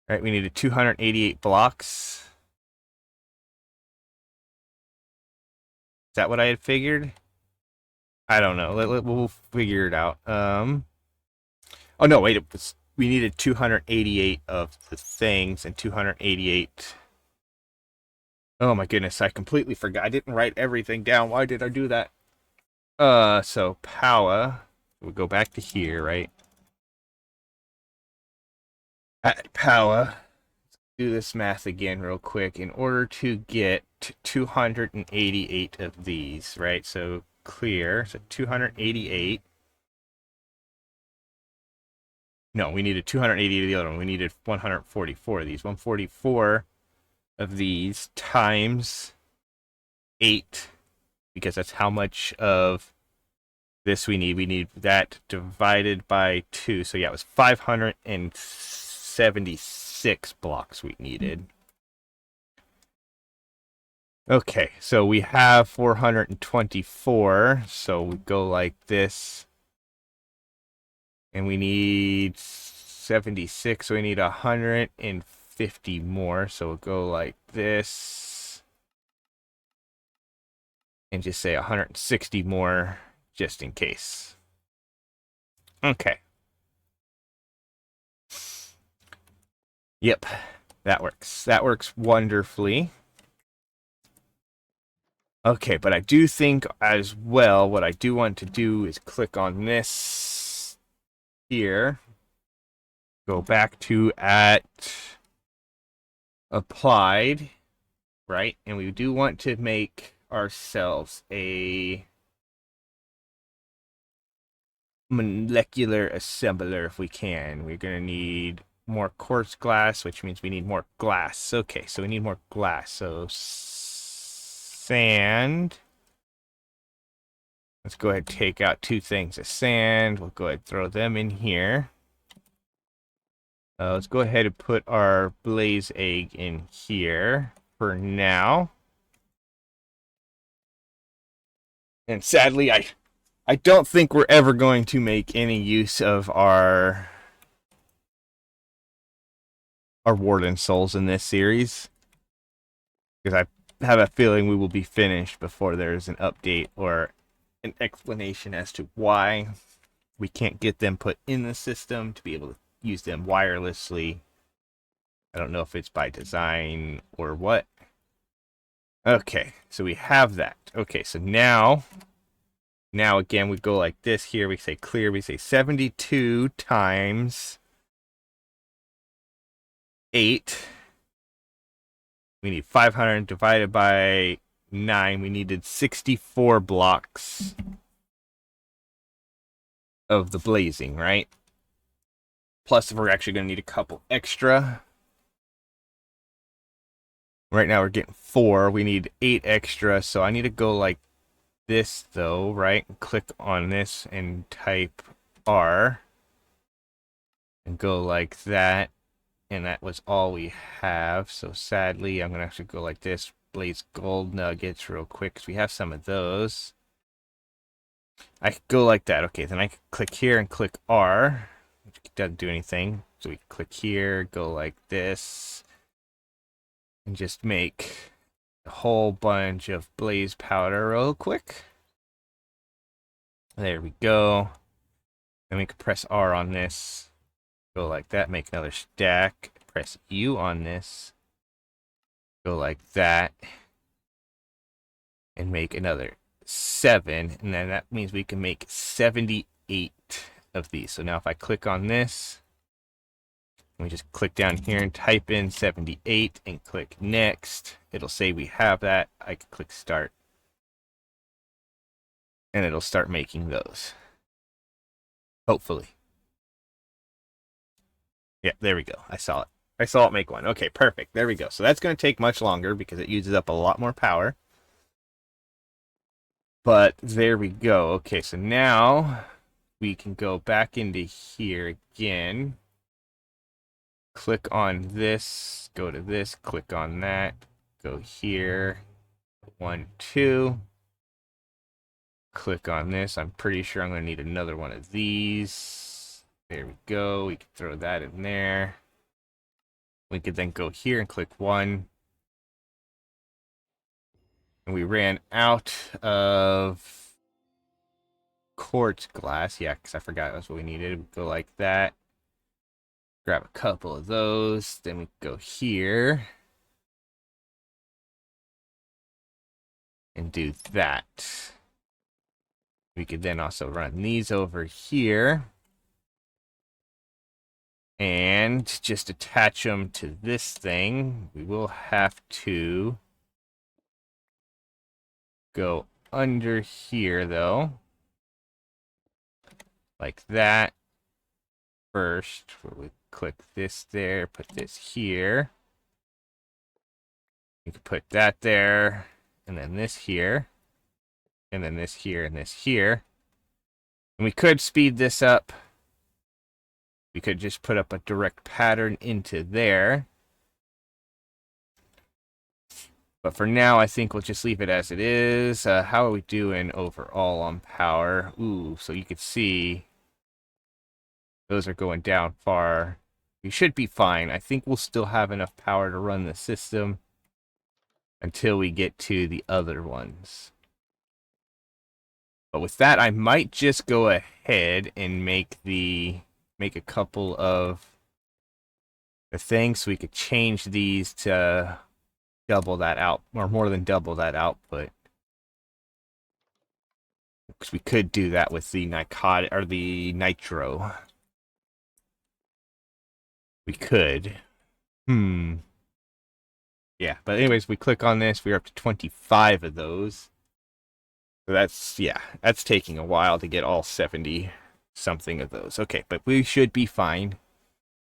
All right, we needed 288 blocks. Is that what I had figured? I don't know. We'll figure it out. Oh no, wait. We needed 288 of the things and 288. Oh my goodness, I completely forgot. I didn't write everything down. Why did I do that? So Powah. We'll go back to here, right? At Powah. Do this math again real quick. In order to get 288 of these, right? So clear. So 288. No, we needed 288 of the other one. We needed 144 of these. 144 of these times 8, because that's how much of this we need. We need that divided by 2. So yeah, it was 576 blocks we needed. Okay, so we have 424. So we go like this. And we need 76, so we need 150 more. So we'll go like this. And just say 160 more, just in case. Okay. Yep, that works. That works wonderfully. Okay, but I do think as well, what I do want to do is click on this here. Go back to at applied, right? And we do want to make ourselves a molecular assembler if we can. We're going to need more quartz glass, which means we need more glass. Okay, so we need more glass. So sand. Let's go ahead and take out 2 things of sand. We'll go ahead and throw them in here. Let's go ahead and put our blaze egg in here for now. And sadly, I don't think we're ever going to make any use of our warden souls in this series, because I have a feeling we will be finished before there's an update or an explanation as to why we can't get them put in the system to be able to use them wirelessly. I don't know if it's by design or what. Okay, so we have that. Okay, so now again, we go like this here. We say clear. We say 72 times 8. We need 500 divided by 9. We needed 64 blocks of the blazing, right? Plus, we're actually going to need a couple extra. Right now, we're getting 4. We need 8 extra, so I need to go like this, though, right? Click on this and type R. And go like that. And that was all we have. So sadly, I'm going to actually go like this. Blaze gold nuggets real quick, because we have some of those. I could go like that. Okay, then I could click here and click R, which doesn't do anything. So we click here, go like this, and just make a whole bunch of blaze powder real quick. There we go. Then we can press R on this. Go like that, make another stack. Press U on this. Go like that. And make another 7. And then that means we can make 78 of these. So now if I click on this, we just click down here and type in 78 and click next. It'll say we have that. I can click start. And it'll start making those. Hopefully. Yeah, there we go. I saw it. I saw it make one. Okay, perfect. There we go. So that's going to take much longer because it uses up a lot more power. But there we go. Okay, so now we can go back into here again. Click on this. Go to this. Click on that. Go here. 1, 2. Click on this. I'm pretty sure I'm going to need another one of these. There we go. We can throw that in there. We could then go here and click 1. And we ran out of quartz glass. Yeah, because I forgot that's what we needed. We go like that. Grab a couple of those. Then we go here. And do that. We could then also run these over here. And just attach them to this thing. We will have to go under here, though. Like that. First, we click this there, put this here. You can put that there, and then this here, and then this here, and this here. And we could speed this up. We could just put up a direct pattern into there. But for now, I think we'll just leave it as it is. How are we doing overall on power? Ooh, so you could see those are going down far. We should be fine. I think we'll still have enough power to run the system until we get to the other ones. But with that, I might just go ahead and make a couple of the things so we could change these to double that out, or more than double that output. Because we could do that with the narcotic or the nitro. We could. Yeah, but anyways, we click on this, we're up to 25 of those. So that's, yeah, that's taking a while to get all 70 something of those. Okay, but we should be fine.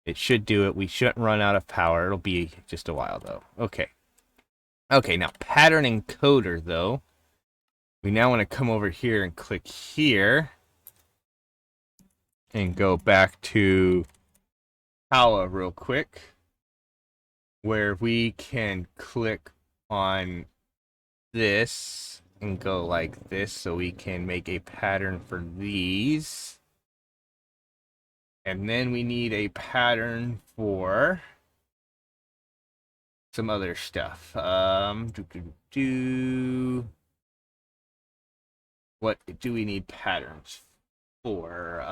It should do it. We shouldn't run out of power. It'll be just a while, though. Okay. Okay, now pattern encoder, though. We now want to come over here and click here. And go back to Powah real quick. Where we can click on this and go like this so we can make a pattern for these. And then we need a pattern for some other stuff. What do we need patterns for?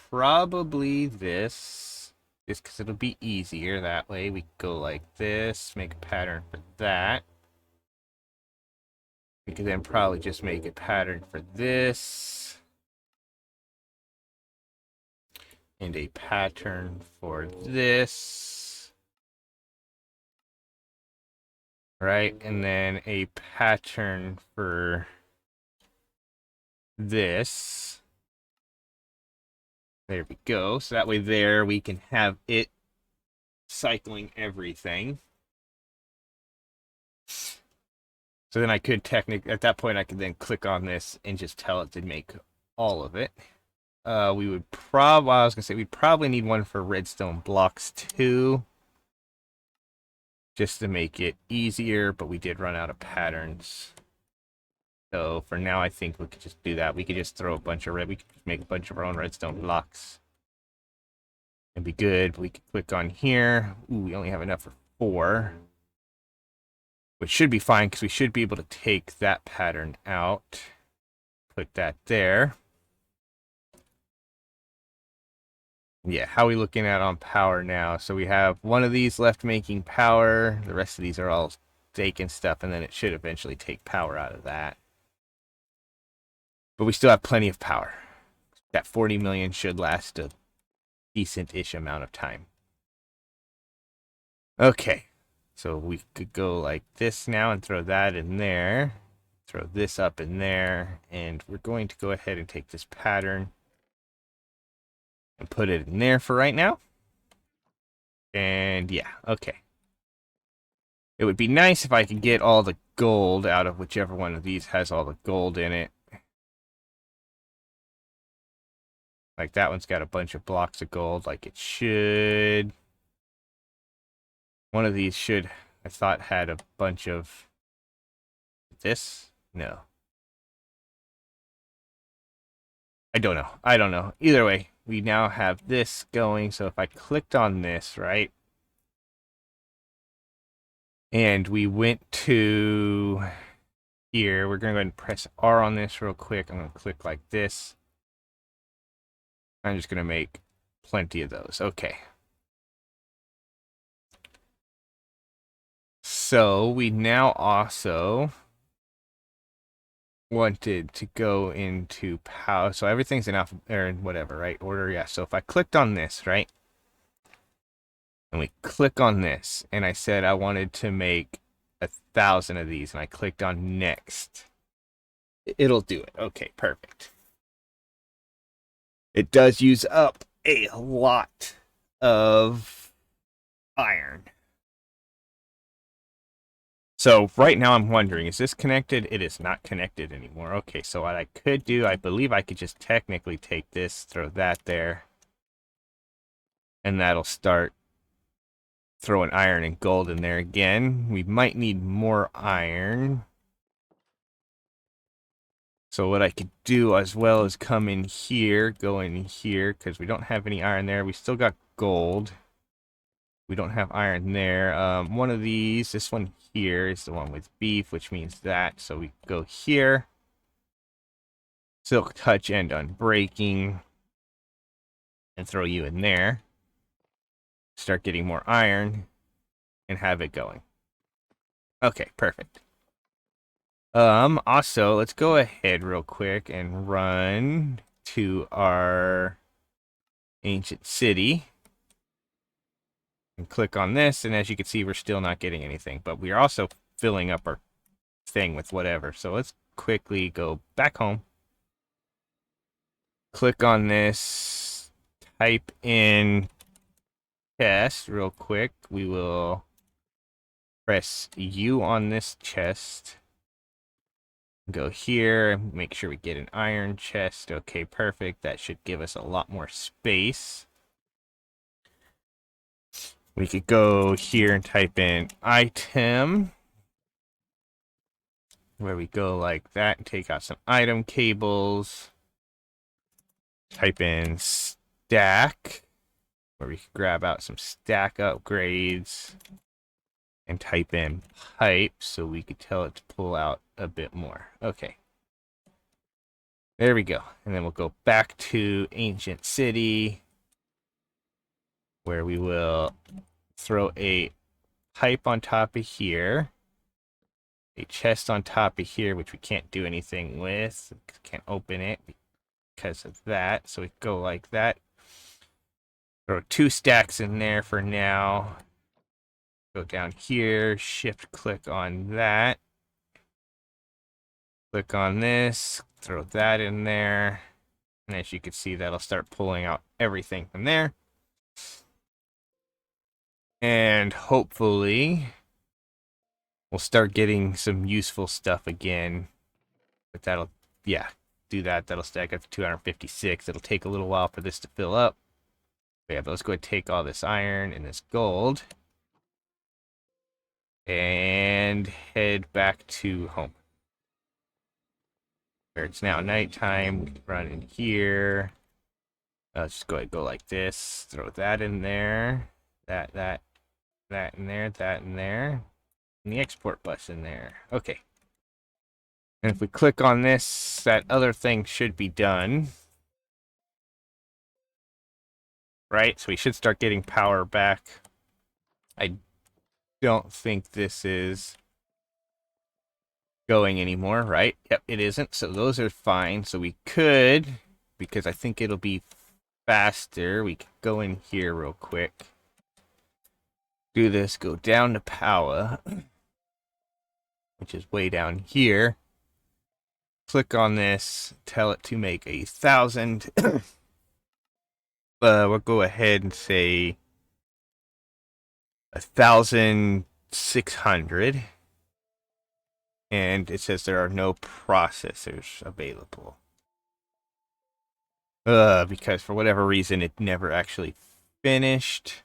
Probably this. Just because it'll be easier that way. We go like this, make a pattern for that. We could then probably just make a pattern for this. And a pattern for this. Right? And then a pattern for this. There we go. So that way there we can have it cycling everything. So then I could technically, at that point I could then click on this and just tell it to make all of it. We would probably, I was going to say, we'd probably need one for redstone blocks too. Just to make it easier, but we did run out of patterns. So for now, I think we could just do that. We could just throw a bunch of we could just make a bunch of our own redstone blocks. And be good. We could click on here. Ooh, we only have enough for 4. Which should be fine, because we should be able to take that pattern out. Put that there. Yeah, how are we looking at on power now? So we have one of these left making power. The rest of these are all taking stuff, and then it should eventually take power out of that. But we still have plenty of power. That 40 million should last a decent-ish amount of time. Okay, so we could go like this now and throw that in there. Throw this up in there, and we're going to go ahead and take this pattern and put it in there for right now. And yeah, okay. It would be nice if I could get all the gold out of whichever one of these has all the gold in it. Like that one's got a bunch of blocks of gold like it should. One of these should, I thought, had a bunch of this. No. I don't know. I don't know. Either way, we now have this going. So if I clicked on this, right? And we went to here. We're going to go ahead and press R on this real quick. I'm going to click like this. I'm just going to make plenty of those. Okay. So we now also wanted to go into power. So everything's in alpha or in whatever, right? Order, yeah. So if I clicked on this, right? And we click on this, and I said I wanted to make 1,000 of these, and I clicked on next. It'll do it. Okay, perfect. It does use up a lot of iron. So right now I'm wondering, is this connected? It is not connected anymore. Okay, so what I could do, I believe I could just technically take this, throw that there, and that'll start throwing iron and gold in there again. We might need more iron. So what I could do as well is come in here, go in here, because we don't have any iron there. We still got gold. We don't have iron there. One of these, this one here is the one with beef, which means that. So we go here. Silk touch and unbreaking. And throw you in there. Start getting more iron. And have it going. Okay, perfect. Also, let's go ahead real quick and run to our ancient city. And click on this, and as you can see, we're still not getting anything. But we are also filling up our thing with whatever. So let's quickly go back home. Click on this. Type in chest real quick. We will press U on this chest. Go here, make sure we get an iron chest. Okay, perfect. That should give us a lot more space. We could go here and type in item, where we go like that and take out some item cables. Type in stack, where we can grab out some stack upgrades. And type in pipe so we could tell it to pull out a bit more. Okay. There we go. And then we'll go back to Ancient City, where we will throw a pipe on top of here, a chest on top of here, which we can't do anything with. Can't open it because of that. So we go like that. Throw 2 stacks in there for now. Go down here, shift click on that. Click on this, throw that in there. And as you can see, that'll start pulling out everything from there. And hopefully, we'll start getting some useful stuff again. But that'll, yeah, do that. That'll stack up to 256. It'll take a little while for this to fill up. Yeah, but let's go ahead and take all this iron and this gold. And head back to home. Where it's now nighttime. We can run in here. Let's just go ahead and go like this. Throw that in there. That in there. That in there. And the export bus in there. Okay. And if we click on this, that other thing should be done. Right? So we should start getting power back. I don't think this is going anymore, right? Yep, it isn't. So those are fine. So we could, because I think it'll be faster, we could go in here real quick. Do this, go down to Powah, which is way down here. Click on this, tell it to make 1,000. We'll go ahead and say 1,600. And it says there are no processors available. Because for whatever reason it never actually finished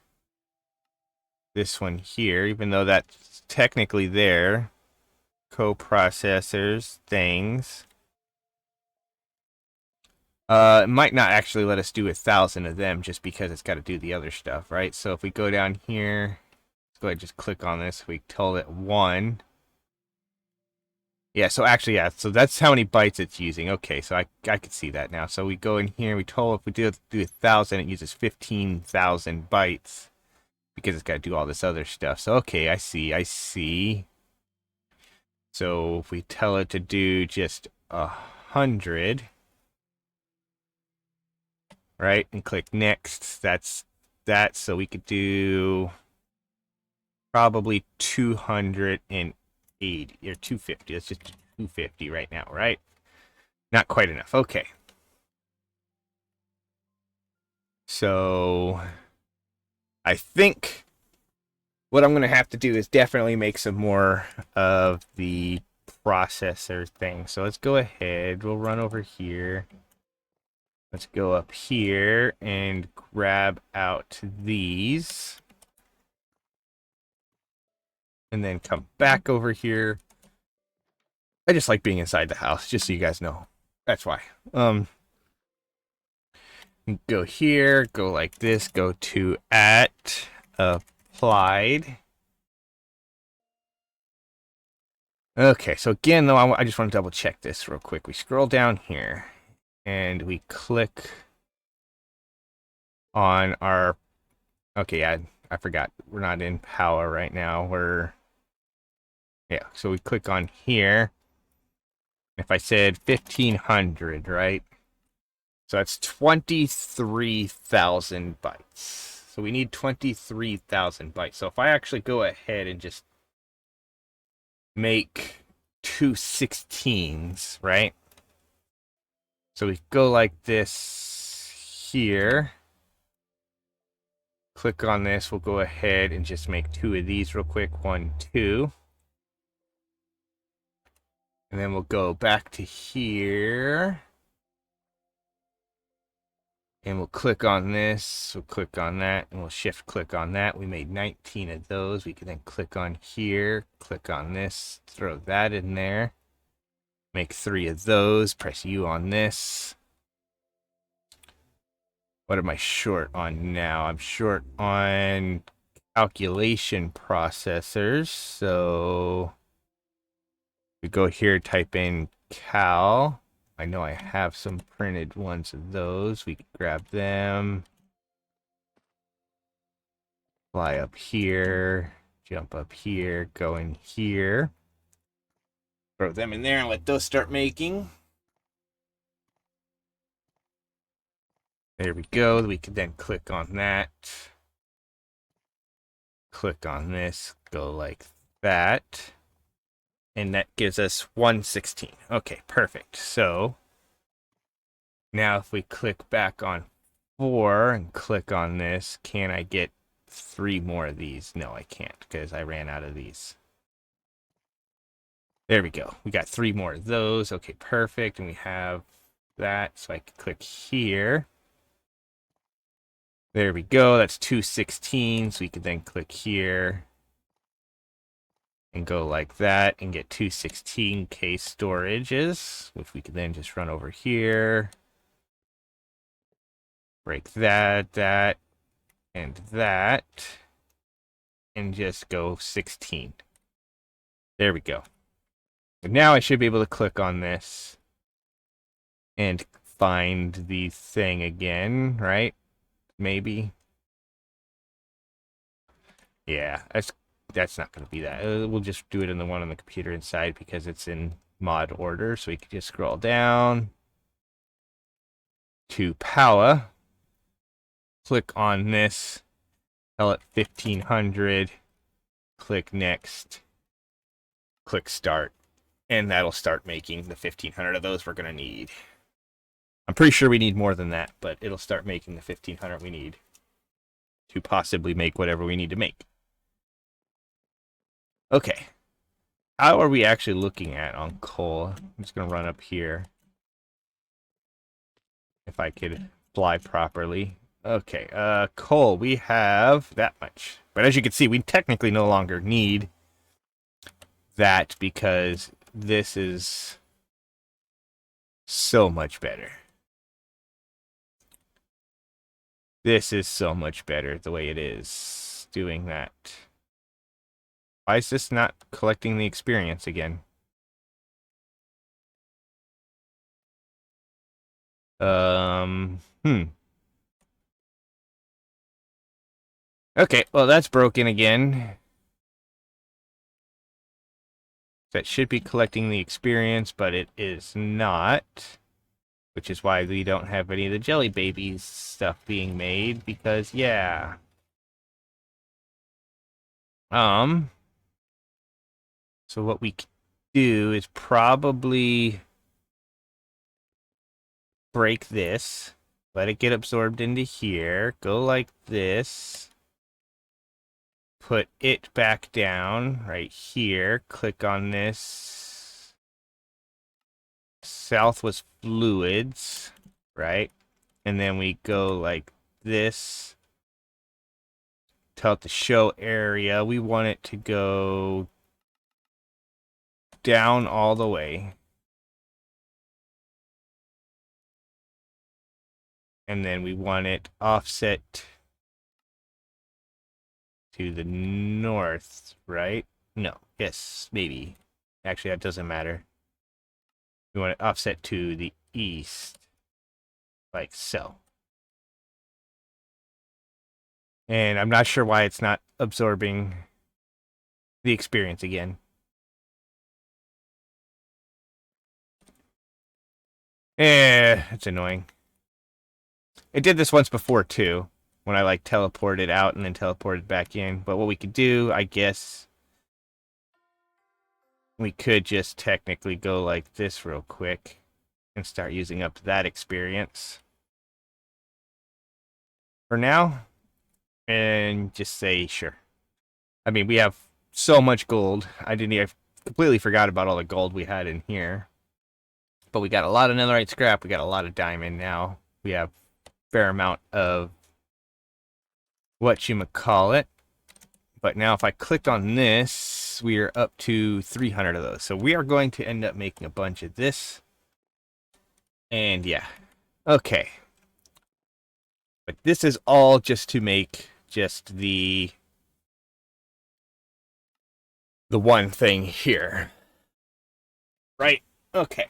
this one here, even though that's technically there. Coprocessors, things. It might not actually let us do 1,000 of them just because it's got to do the other stuff, right? So if we go down here, let's go ahead and just click on this. We tell it 1. Yeah, so actually, yeah, so that's how many bytes it's using. Okay, so I can see that now. So we go in here, we told if we do 1,000, it uses 15,000 bytes because it's got to do all this other stuff. So, okay, I see. So if we tell it to do just 100, right, and click next, that's that. So we could do probably 280 or 250. Let's just do 250 right now, right? Not quite enough. Okay. So I think what I'm going to have to do is definitely make some more of the processor thing. So let's go ahead. We'll run over here. Let's go up here and grab out these. And then come back over here. I just like being inside the house, just so you guys know. That's why. Go here, go like this, go to at applied. Okay, so again, though, I just want to double check this real quick. We scroll down here and we click on our. Okay, yeah, I forgot. We're not in Powah right now. Yeah, so we click on here. If I said 1,500, right? So that's 23,000 bytes. So we need 23,000 bytes. So if I actually go ahead and just make two 16s, right? So we go like this here. Click on this. We'll go ahead and just make two of these real quick. 1, 2. And then we'll go back to here. And we'll click on this. We'll click on that. And we'll shift click on that. We made 19 of those. We can then click on here. Click on this. Throw that in there. Make 3 of those. Press U on this. What am I short on now? I'm short on calculation processors. So we go here, type in cal. I know I have some printed ones of those. We can grab them. Fly up here. Jump up here. Go in here. Throw them in there and let those start making. There we go. We can then click on that. Click on this. Go like that. And that gives us 116. Okay, perfect. So now if we click back on 4 and click on this, can I get 3 more of these? No, I can't because I ran out of these. There we go. We got 3 more of those. Okay, perfect. And we have that. So I can click here. There we go. That's 216s. We can then click here and go like that and get 216K storages, which we can then just run over here. Break that, and that. And just go 16. There we go. And now I should be able to click on this and find the thing again, right? Maybe. Yeah, that's not going to be that. We'll just do it in the one on the computer inside because it's in mod order. So we can just scroll down to Powah. Click on this. Tell it 1500. Click next. Click start. And that'll start making the 1500 of those we're going to need. I'm pretty sure we need more than that, but it'll start making the 1500 we need to possibly make whatever we need to make. Okay. How are we actually looking at on coal? I'm just going to run up here. If I could fly properly. Okay, coal, we have that much. But as you can see, we technically no longer need that because this is so much better. This is so much better the way it is doing that. Why is this not collecting the experience again? Okay, well that's broken again. That should be collecting the experience, but it is not. Which is why we don't have any of the Jelly Babies stuff being made, because, yeah. So what we can do is probably break this, let it get absorbed into here, go like this, put it back down right here, click on this. South was fluids, right? And then we go like this. Tell it to show area. We want it to go down all the way. And then we want it offset to the north, right? No, yes, maybe. Actually, that doesn't matter. We want it offset to the east, like so. And I'm not sure why it's not absorbing the experience again. It's annoying. It did this once before, too. when I like teleported out and then teleported back in. But what we could do, I guess, we could just technically go like this real quick and start using up that experience for now, and just say sure. I mean, we have so much gold. I completely forgot about all the gold we had in here. But we got a lot of netherite scrap. We got a lot of diamond now. We have a fair amount of whatchamacallit. But now if I click on this, we are up to 300 of those. So we are going to end up making a bunch of this. And yeah. Okay. But this is all just to make just the one thing here. Right? Okay.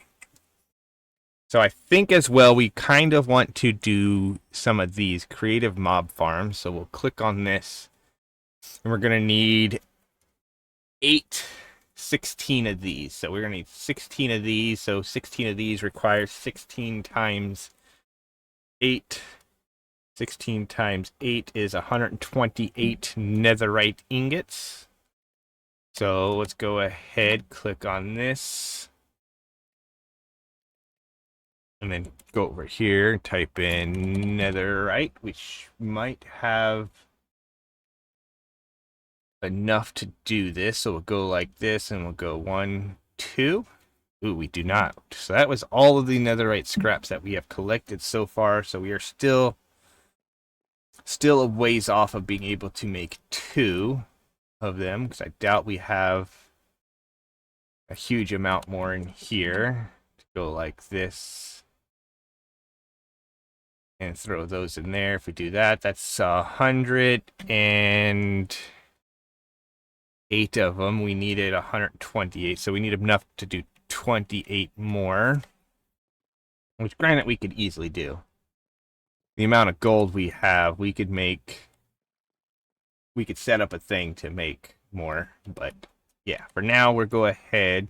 So I think as well we kind of want to do some of these creative mob farms. So we'll click on this. And we're going to need 16 of these. So we're going to need 16 of these. So 16 of these requires 16 times 8. 16 times 8 is 128 netherite ingots. So let's go ahead, click on this. And then go over here, type in netherite, which might have enough to do this. So we'll go like this, and we'll go 1, 2. Ooh, we do not. So that was all of the netherite scraps that we have collected so far. So we are still a ways off of being able to make 2 of them, because I doubt we have a huge amount more in here. To go like this and throw those in there. If we do that, that's 108 of them. We needed 128, so we need enough to do 28 more, which granted we could easily do. The amount of gold we have, we could set up a thing to make more. But yeah, for now we'll go ahead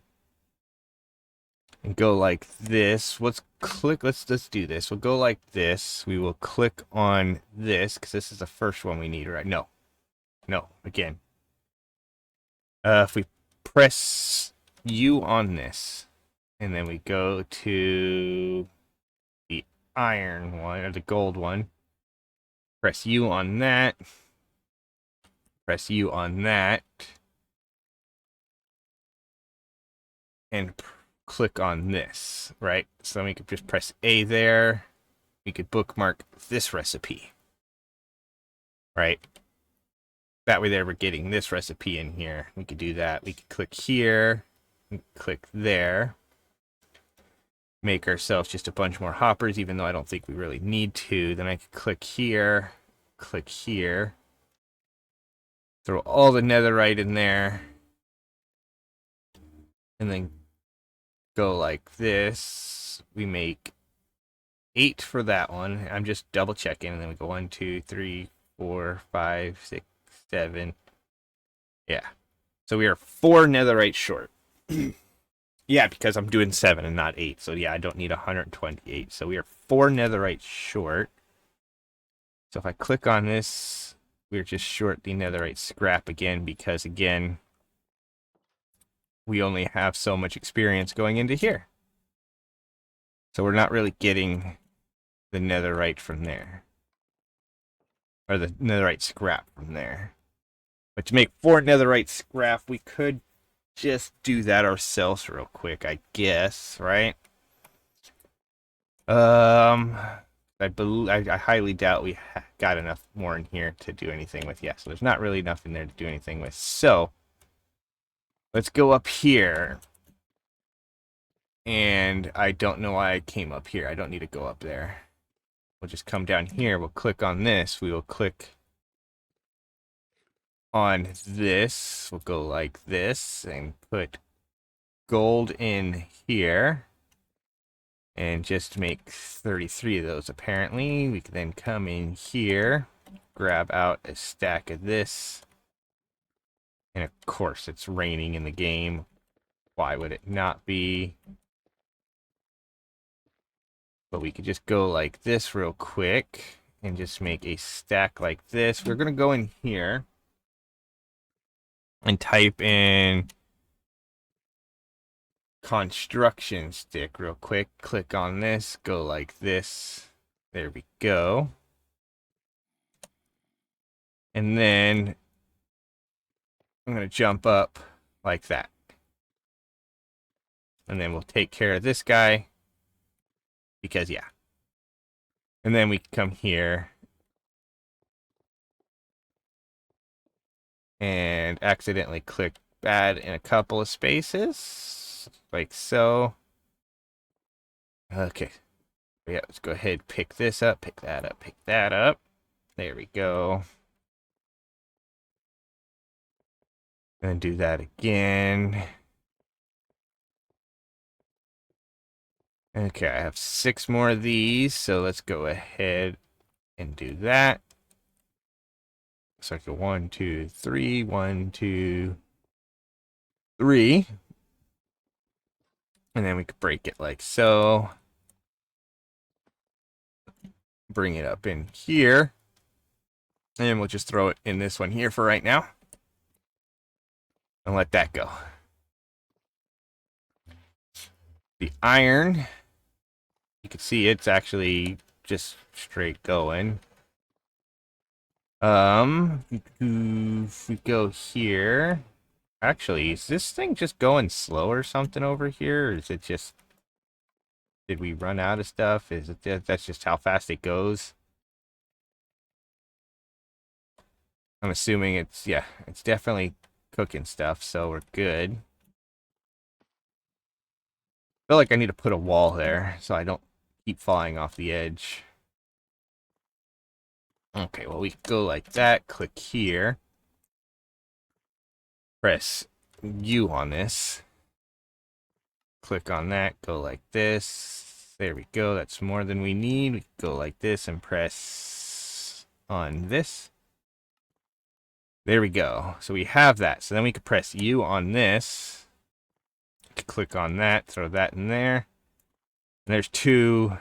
and go like this. Let's do this. We'll go like this. We will click on this, because this is the first one we need, right? No, again. If we press U on this, and then we go to the iron one, or the gold one, press U on that, press U on that, and click on this, right? So then we could just press A there. We could bookmark this recipe, right? That way there we're getting this recipe in here. We could do that. We could click here, click there. Make ourselves just a bunch more hoppers, even though I don't think we really need to. Then I could click here, throw all the netherite in there, and then go like this. We make 8 for that one. I'm just double checking, and then we go 1, 2, 3, 4, 5, 6, 7. Yeah. So we are 4 netherite short. Yeah, because I'm doing 7 and not 8. So yeah, I don't need 128. So we are 4 netherite short. So if I click on this, we're just short the netherite scrap again, because again, we only have so much experience going into here. So we're not really getting the netherite from there. Or the netherite scrap from there. But to make 4 netherite scrap, we could just do that ourselves real quick, I guess, right? I highly doubt we got enough more in here to do anything with. Yeah, so there's not really enough in there to do anything with. So let's go up here. And I don't know why I came up here. I don't need to go up there. We'll just come down here. We'll click on this. We will click on this. We'll go like this and put gold in here. And just make 33 of those, apparently. We can then come in here, grab out a stack of this. And of course, it's raining in the game. Why would it not be? But we could just go like this real quick. and just make a stack like this. We're going to go in here and type in construction stick real quick. Click on this, go like this. There we go. And then I'm going to jump up like that. And then we'll take care of this guy because, yeah. And then we come here and accidentally click bad in a couple of spaces, like so. Okay. Yeah, let's go ahead and pick this up, pick that up, pick that up. There we go. And do that again. Okay, I have 6 more of these, so let's go ahead and do that. Circle 1, 2, 3, 1, 2, 3. And then we could break it like so. Bring it up in here. And we'll just throw it in this one here for right now. And let that go. The iron, you can see it's actually just straight going. If we go here, actually, is this thing just going slow or something over here? Or is it just, did we run out of stuff? Is it that's just how fast it goes? I'm assuming it's, yeah, it's definitely cooking stuff, so we're good. I feel like I need to put a wall there so I don't keep falling off the edge. Okay, well, we go like that, click here, press U on this, click on that, go like this. There we go, that's more than we need. We go like this and press on this. There we go. So we have that. So then we can press U on this, click on that, throw that in there. And there's 2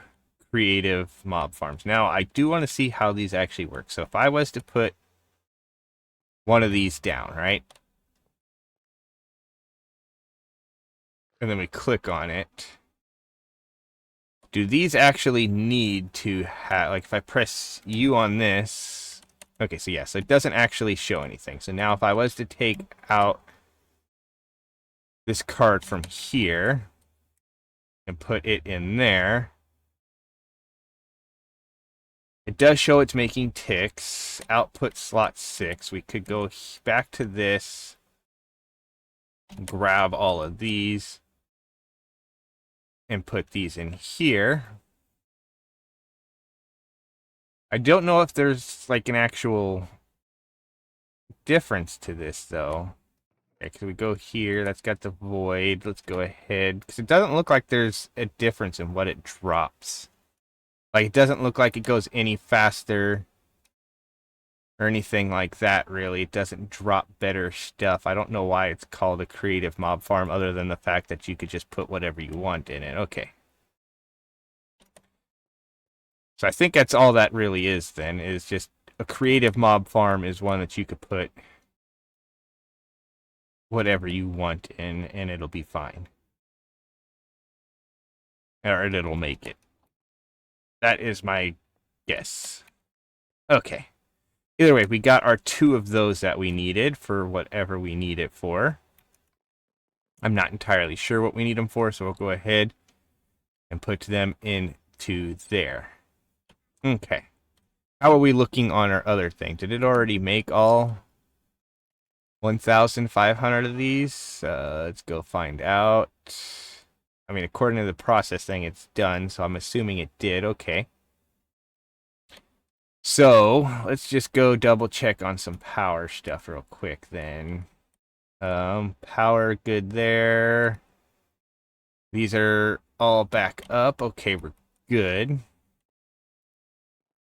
creative mob farms. Now, I do want to see how these actually work. So if I was to put one of these down, right? And then we click on it. Do these actually need to have, like if I press U on this, okay, so yeah, so it doesn't actually show anything. So now if I was to take out this card from here and put it in there, it does show it's making ticks. Output slot 6. We could go back to this, grab all of these, and put these in here. I don't know if there's like an actual difference to this though. Okay, so we go here, that's got the void. Let's go ahead, because it doesn't look like there's a difference in what it drops. Like, it doesn't look like it goes any faster or anything like that, really. It doesn't drop better stuff. I don't know why it's called a creative mob farm, other than the fact that you could just put whatever you want in it. Okay. So I think that's all that really is then, is just a creative mob farm is one that you could put whatever you want in, and it'll be fine. Or it'll make it. That is my guess. Okay. Either way, we got our 2 of those that we needed for whatever we need it for. I'm not entirely sure what we need them for, so we'll go ahead and put them into there. Okay. How are we looking on our other thing? Did it already make all 1,500 of these? Let's go find out. I mean, according to the process thing, it's done, so I'm assuming it did. Okay. So, let's just go double check on some power stuff real quick then. Power good there. These are all back up. Okay, we're good.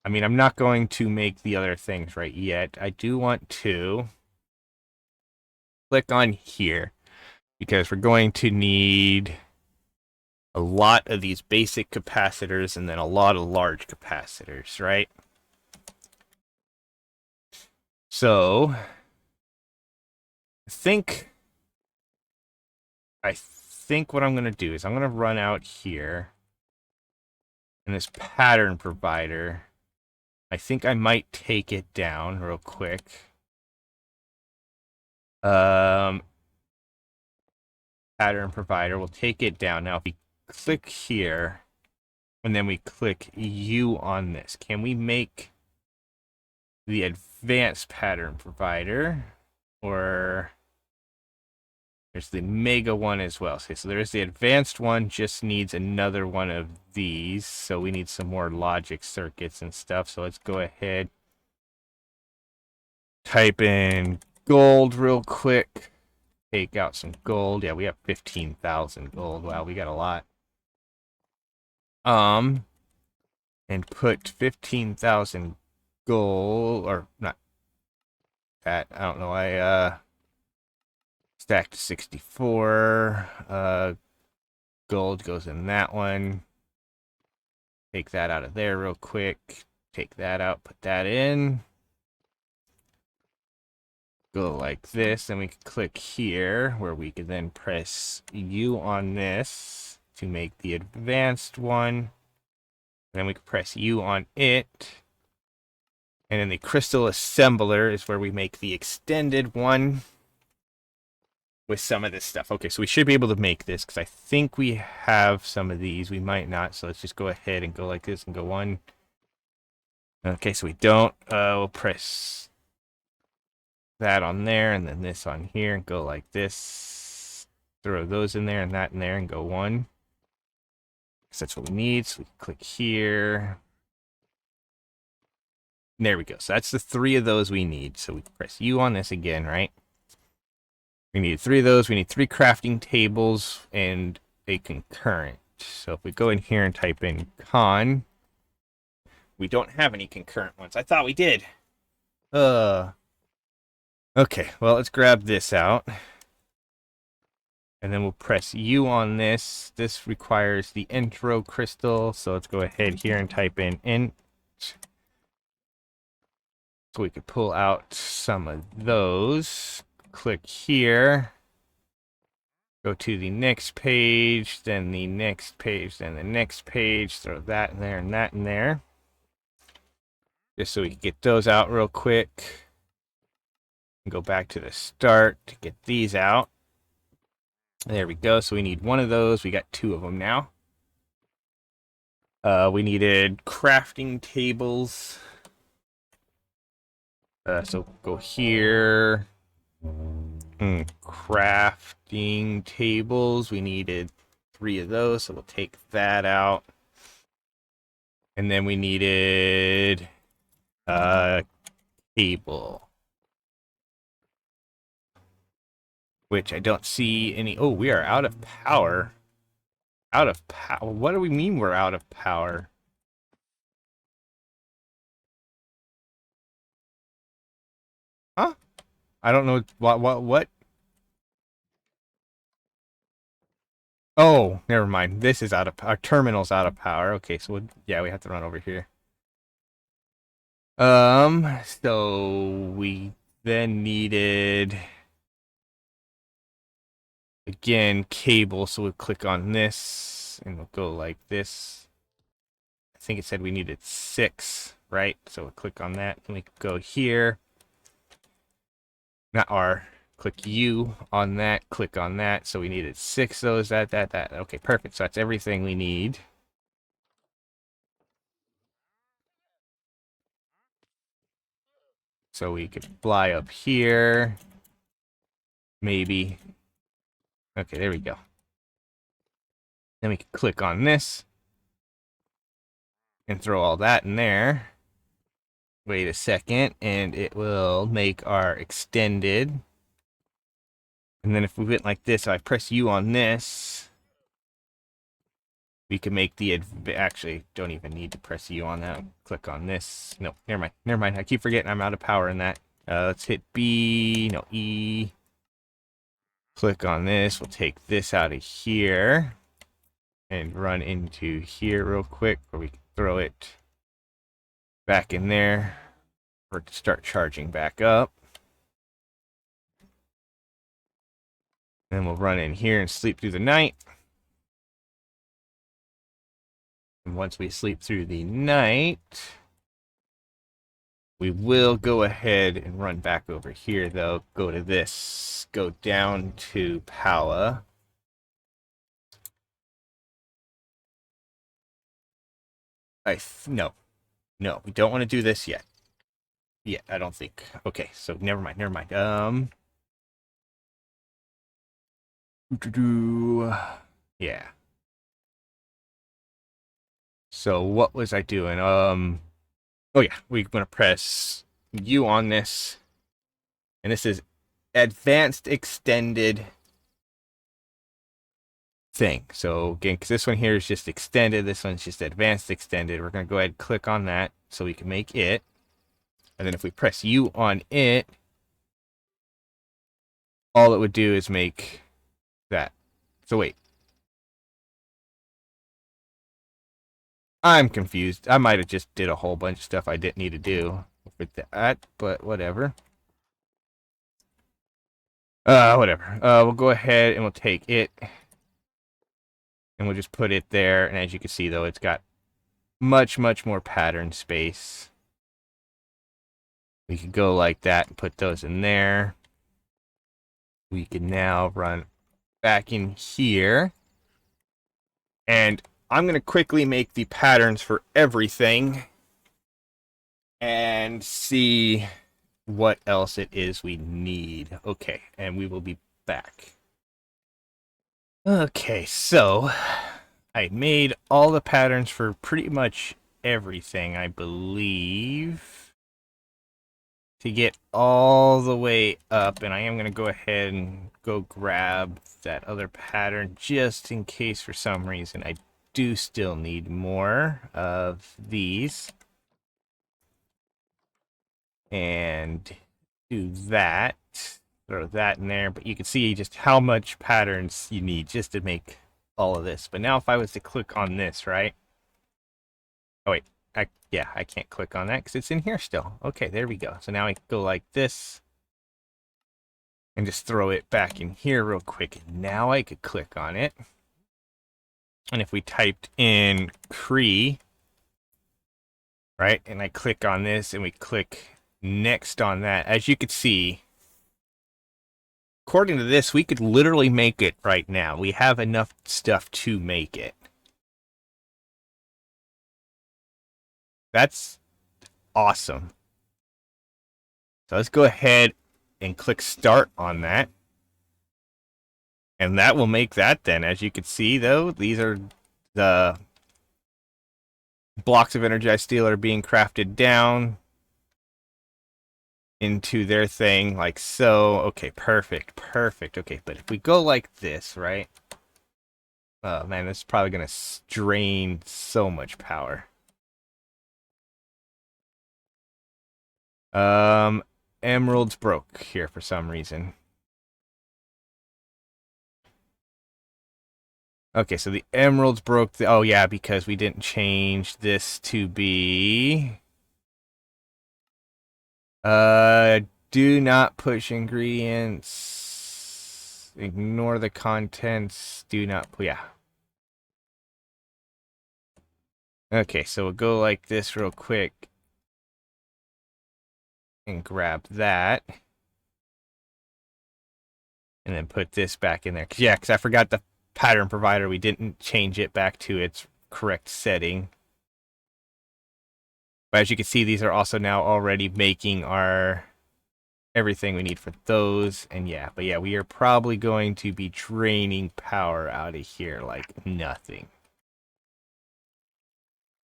I mean, I'm not going to make the other things right yet. I do want to click on here because we're going to need a lot of these basic capacitors and then a lot of large capacitors, right? So I think what I'm gonna do is I'm gonna run out here in this pattern provider. I think I might take it down real quick. Um, Pattern provider, we'll take it down. Now if we click here and then we click U on this, can we make the advanced pattern provider? Or there's the mega one as well. Okay, so there's the advanced one, just needs another one of these. So we need some more logic circuits and stuff. So let's go ahead, type in gold real quick. Take out some gold. Yeah, we have 15,000 gold. Wow, we got a lot. And put 15,000 gold, or not that, I don't know, I stacked 64. Gold goes in that one. Take that out of there real quick. Take that out, put that in. Go like this, and we can click here, where we can then press U on this to make the advanced one. Then we can press U on it. And then the crystal assembler is where we make the extended one with some of this stuff. Okay, so we should be able to make this because I think we have some of these. We might not, so let's just go ahead and go like this and go one. Okay, so we don't. We'll press that on there and then this on here and go like this. Throw those in there and that in there and go one. Because that's what we need. So we click here. And there we go. So that's the 3 of those we need. So we press U on this again, right? We need 3 of those. We need 3 crafting tables and a concurrent. So if we go in here and type in con, we don't have any concurrent ones. I thought we did. Okay, well, let's grab this out. And then we'll press U on this. This requires the intro crystal. So let's go ahead here and type in int. So we could pull out some of those. Click here. Go to the next page, then the next page, then the next page. Throw that in there and that in there. Just so we can get those out real quick. Go back to the start to get these out. There we go. So we need 1 of those. We got 2 of them now. We needed crafting tables. So go here. Crafting tables. We needed 3 of those, so we'll take that out. And then we needed cable, which I don't see any. Oh, we are out of power. Out of power? What do we mean we're out of power? Huh? I don't know what? Oh, never mind. This is out of our terminal's out of power. Okay, so yeah, we have to run over here. So we then needed again cable, so we'll click on this and we'll go like this. I think it said we needed 6, right? So we'll click on that and we go here. Not R. Click U on that, click on that. So we needed 6 of those, that. Okay, perfect. So that's everything we need. So we could fly up here. Maybe. Okay, there we go. Then we can click on this. And throw all that in there. Wait a second, and it will make our extended. And then if we went like this, I press U on this. We can make the actually don't even need to press U on that. Click on this. No, never mind. I keep forgetting I'm out of power in that. Let's hit B. No, E. Click on this. We'll take this out of here and run into here real quick, where we can throw it back in there. for it to start charging back up. Then we'll run in here and sleep through the night. And once we sleep through the night, we will go ahead and run back over here, though. Go to this. Go down to Powah. No, we don't want to do this yet. Yeah, I don't think. Okay, so never mind. Yeah. So what was I doing? Oh yeah, we're gonna press U on this, and this is advanced extended thing. So again, because this one here is just extended, this one's just advanced extended. We're gonna go ahead and click on that so we can make it. And then if we press U on it, all it would do is make that. So wait. I'm confused. I might have just did a whole bunch of stuff I didn't need to do with that, but whatever. Whatever. We'll go ahead and we'll take it. And we'll just put it there. And as you can see, though, it's got much, much more pattern space. We could go like that and put those in there. We can now run back in here. And I'm going to quickly make the patterns for everything and see what else it is we need. Okay, and we will be back. Okay, so I made all the patterns for pretty much everything, I believe, to get all the way up. And I am going to go ahead and go grab that other pattern just in case for some reason I do still need more of these. And do that. Throw that in there. But you can see just how much patterns you need just to make all of this. But now if I was to click on this, right? Oh, wait. I can't click on that because it's in here still. Okay, there we go. So now I can go like this. And just throw it back in here real quick. And now I could click on it. And if we typed in Cree, right? And I click on this and we click next on that. As you can see, according to this, we could literally make it right now. We have enough stuff to make it. That's awesome. So let's go ahead and click start on that. And that will make that then. As you can see, though, these are the blocks of energized steel are being crafted down into their thing like so. Okay, perfect. Okay, but if we go like this, right? Oh man, this is probably gonna drain so much power. Emerald's broke here for some reason. Okay, so the emeralds broke. Oh yeah, because we didn't change this to be. Do not push ingredients. Ignore the contents. Do not. Yeah. Okay, so we'll go like this real quick. And grab that. And then put this back in there. Yeah, because I forgot the pattern provider. We didn't change it back to its correct setting. But as you can see, these are also now already making our everything we need for those. And yeah, but yeah, we are probably going to be draining power out of here like nothing.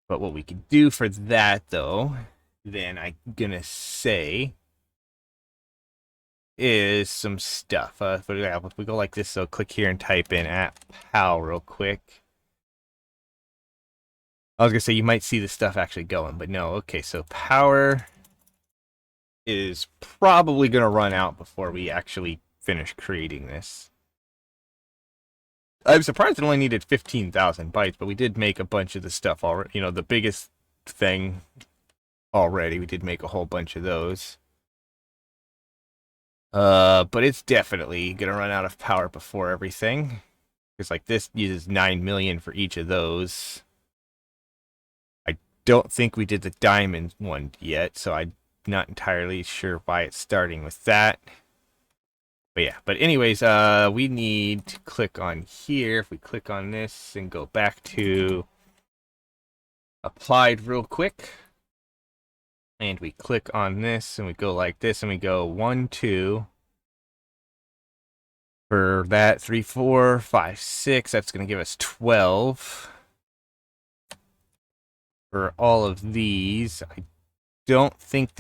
But what we can do for that, though, then I'm gonna say is some stuff. If we go like this, so click here and type in @pow real quick. I was gonna say you might see the stuff actually going, but no. Okay, so power is probably gonna run out before we actually finish creating this. I'm surprised it only needed 15,000 bytes, but we did make a bunch of the stuff already. You know, the biggest thing already. We did make a whole bunch of those. But it's definitely gonna run out of power before everything. Because like this uses 9 million for each of those. I don't think we did the diamond one yet, so I'm not entirely sure why it's starting with that. But yeah, but anyways, we need to click on here. If we click on this and go back to applied real quick, and we click on this and we go like this and we go 1, 2 for that, 3, 4, 5, 6. That's going to give us 12 for all of these. I don't think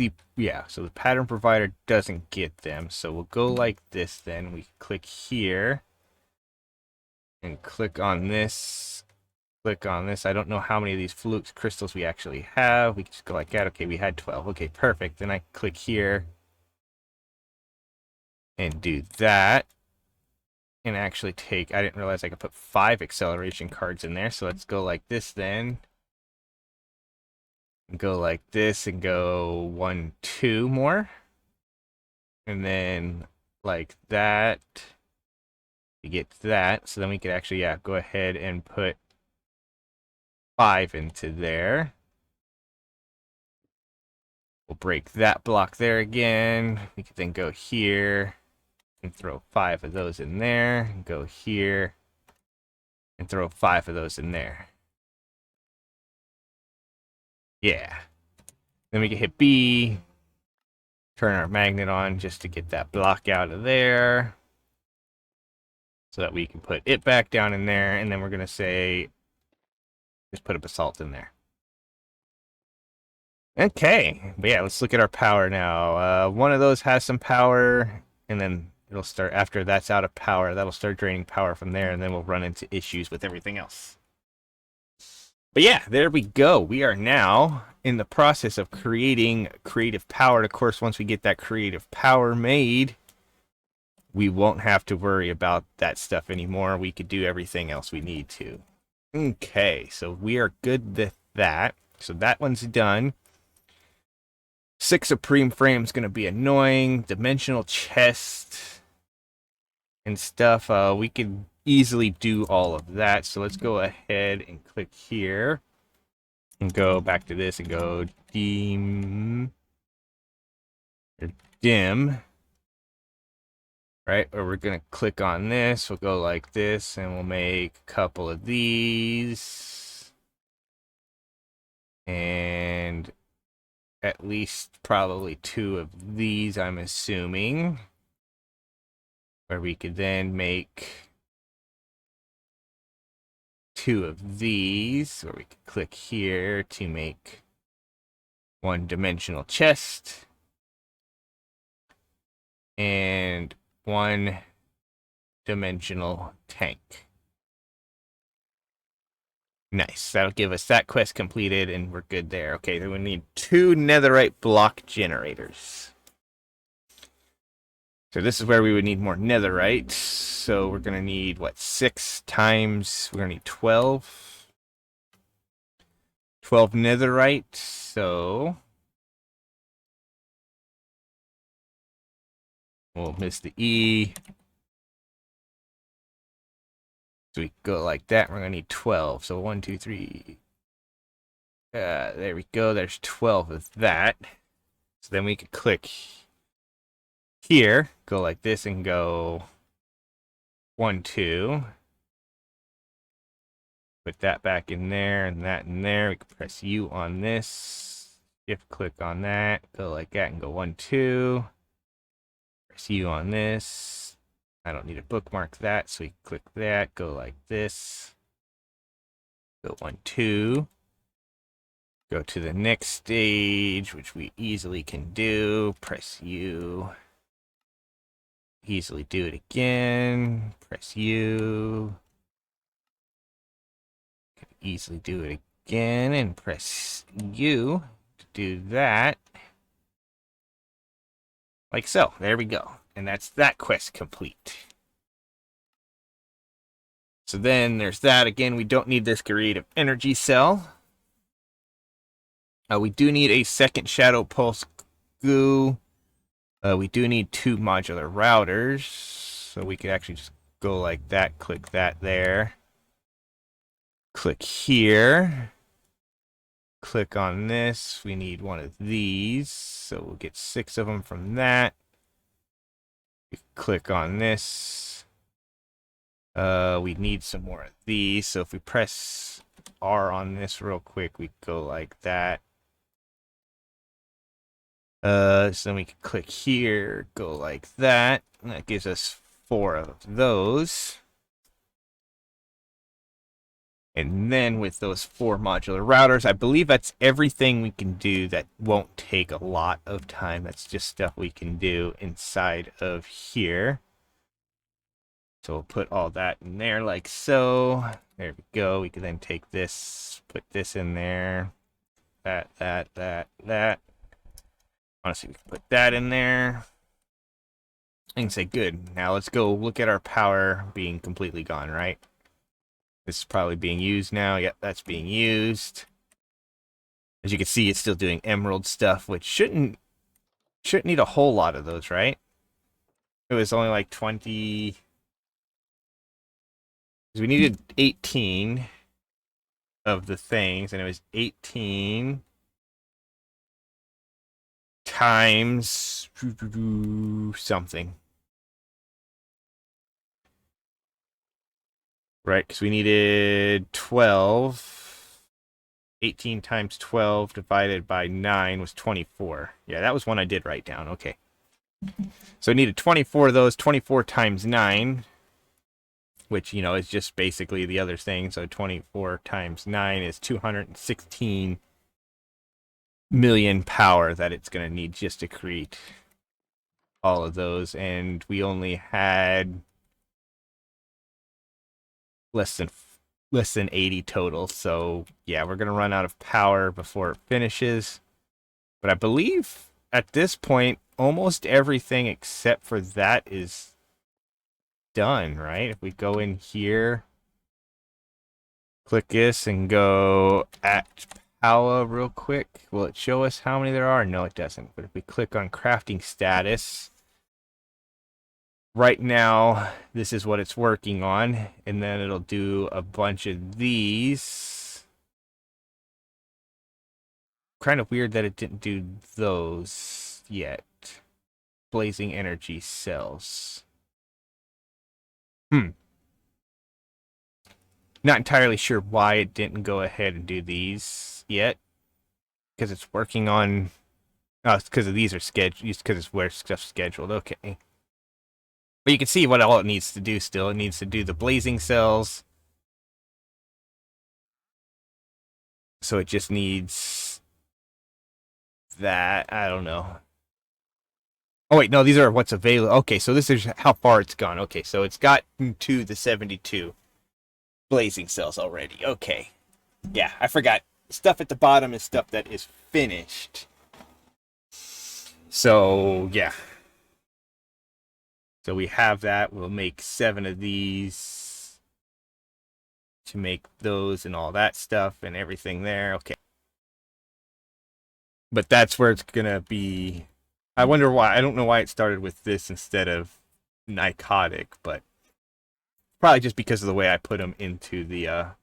so the pattern provider doesn't get them. So we'll go like this then. We click here and click on this. Click on this. I don't know how many of these flukes crystals we actually have. We can just go like that. Okay, we had 12. Okay, perfect. Then I click here and do that. And actually take, I didn't realize I could put 5 acceleration cards in there. So let's go like this then. And go like this and go 1, 2 more. And then like that. You get that. So then we could actually, yeah, go ahead and put 5 into there. We'll break that block there again. We could then go here and throw 5 of those in there. And go here and throw 5 of those in there. Yeah. Then we can hit B, turn our magnet on just to get that block out of there. So that we can put it back down in there. And then we're going to say, just put a basalt in there. Okay, but yeah, let's look at our power now. One of those has some power, and then it'll start, after that's out of power, that'll start draining power from there, and then we'll run into issues with everything else. But yeah, there we go. We are now in the process of creating creative power. Of course, once we get that creative power made, we won't have to worry about that stuff anymore. We could do everything else we need to. Okay, so we are good with that. So that one's done. 6 Supreme Frame is going to be annoying. Dimensional chest and stuff. We could easily do all of that. So let's go ahead and click here. And go back to this and go dim. Right, or we're going to click on this. We'll go like this and we'll make a couple of these. And at least probably 2 of these, I'm assuming. Where we could then make 2 of these, where we could click here to make 1-dimensional chest. And 1-dimensional tank. Nice. That'll give us that quest completed, and we're good there. Okay, then we need 2 netherite block generators. So this is where we would need more netherite. So we're going to need, what, 6 times... We're going to need 12. 12 netherite, so... We'll miss the E. So we go like that. We're going to need 12. So 1, 2, 3. There we go. There's 12 of that. So then we could click here. Go like this and go 1, 2. Put that back in there and that in there. We can press U on this. Shift click on that. Go like that and go 1, 2. Press U on this. I don't need to bookmark that, so we click that, go like this. Go 1, 2. Go to the next stage, which we easily can do. Press U. Easily do it again. Press U. Can easily do it again and press U to do that. Like so. There we go. And that's that quest complete. So then there's that. Again, we don't need this creative energy cell. We do need a second shadow pulse goo. We do need 2 modular routers, so we could actually just go like that, click that there. Click here. Click on this. We need one of these, so we'll get 6 of them from that. Click on this. We need some more of these, so if we press R on this real quick, we go like that. So then we can click here, go like that, and that gives us 4 of those. And then with those 4 modular routers, I believe that's everything we can do that won't take a lot of time. That's just stuff we can do inside of here. So we'll put all that in there like so. There we go. We can then take this, put this in there. That. Honestly, we can put that in there. I can say, good. Now let's go look at our power being completely gone, right? This is probably being used now. Yep, that's being used. As you can see, it's still doing emerald stuff, which shouldn't need a whole lot of those, right? It was only like 20. Because we needed 18 of the things, and it was 18 times something. Right, because we needed 12. 18 times 12 divided by 9 was 24. Yeah, that was one I did write down. Okay. So I needed 24 of those, 24 times 9, which, you know, is just basically the other thing. So 24 times 9 is 216 million power that it's going to need just to create all of those. And we only had less than 80 total. So yeah, we're going to run out of power before it finishes. But I believe at this point, almost everything except for that is done, right? If we go in here, click this and go at Powah real quick, will it show us how many there are? No, it doesn't. But if we click on crafting status, right now, this is what it's working on, and then it'll do a bunch of these. Kind of weird that it didn't do those yet. Blazing energy cells. Not entirely sure why it didn't go ahead and do these yet. Because it's working on... Oh, it's because of these are scheduled. Because it's where stuff's scheduled. Okay. But you can see what all it needs to do still. It needs to do the blazing cells. So it just needs that. I don't know. Oh, wait. No, these are what's available. Okay, so this is how far it's gone. Okay, so it's got to the 72 blazing cells already. Okay. Yeah, I forgot. Stuff at the bottom is stuff that is finished. So, yeah. So we have that. We'll make 7 of these to make those and all that stuff and everything there. Okay. But that's where it's going to be. I wonder why. I don't know why it started with this instead of Nycotic, but probably just because of the way I put them into the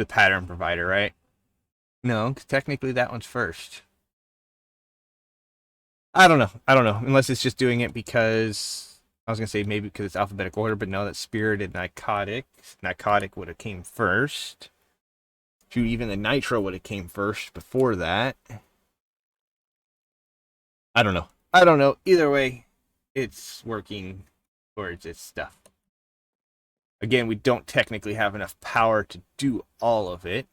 pattern provider, right? No, 'cause technically that one's first. I don't know. Unless it's just doing it because I was gonna say maybe because it's alphabetical order, but no, that's Spirit and Nycotic. Nycotic would have came first. Shoot, even the Nitro would have came first before that. I don't know. Either way, it's working towards its stuff. Again, we don't technically have enough power to do all of it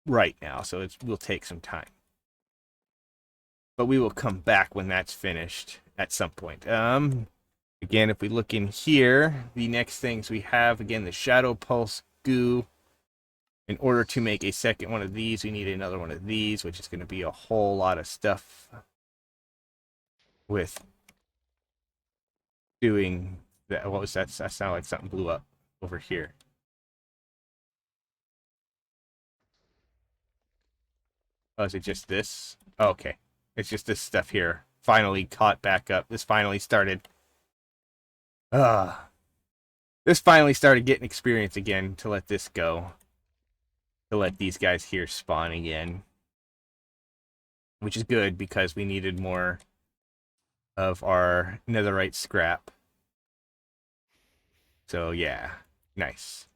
right now, so it will take some time. But we will come back when that's finished at some point. Again, if we look in here, the next things we have, again, the Shadow Pulse Goo. In order to make a second one of these, we need another one of these, which is going to be a whole lot of stuff with doing that. What was that? That sounded like something blew up over here. Oh, is it just this? Oh, okay. It's just this stuff here. Finally caught back up. This finally started. This finally started getting experience again to let this go. To let these guys here spawn again. Which is good because we needed more of our netherite scrap. So yeah, nice.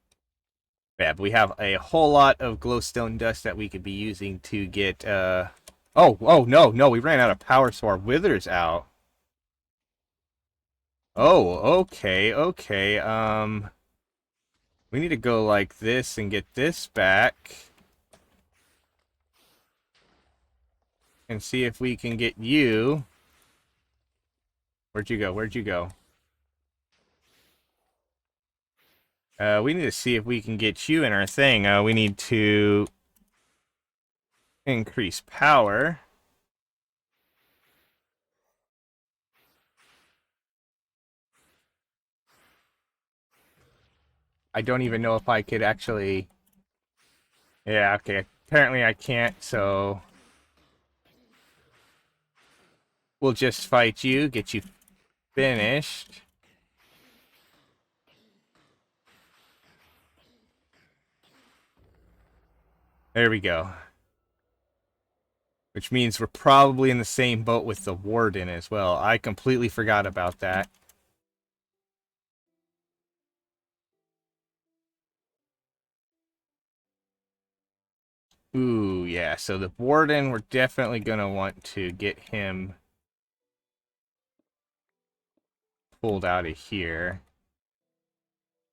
Yeah, but we have a whole lot of glowstone dust that we could be using to get, oh, no, we ran out of power, so our wither's out. Oh, okay. We need to go like this and get this back. And see if we can get you. Where'd you go? Where'd you go? We need to see if we can get you in our thing. We need to increase power. I don't even know if I could actually... Yeah, okay. Apparently I can't, so... We'll just fight you, get you finished. There we go. Which means we're probably in the same boat with the warden as well. I completely forgot about that. Ooh, yeah. So the warden, we're definitely going to want to get him pulled out of here.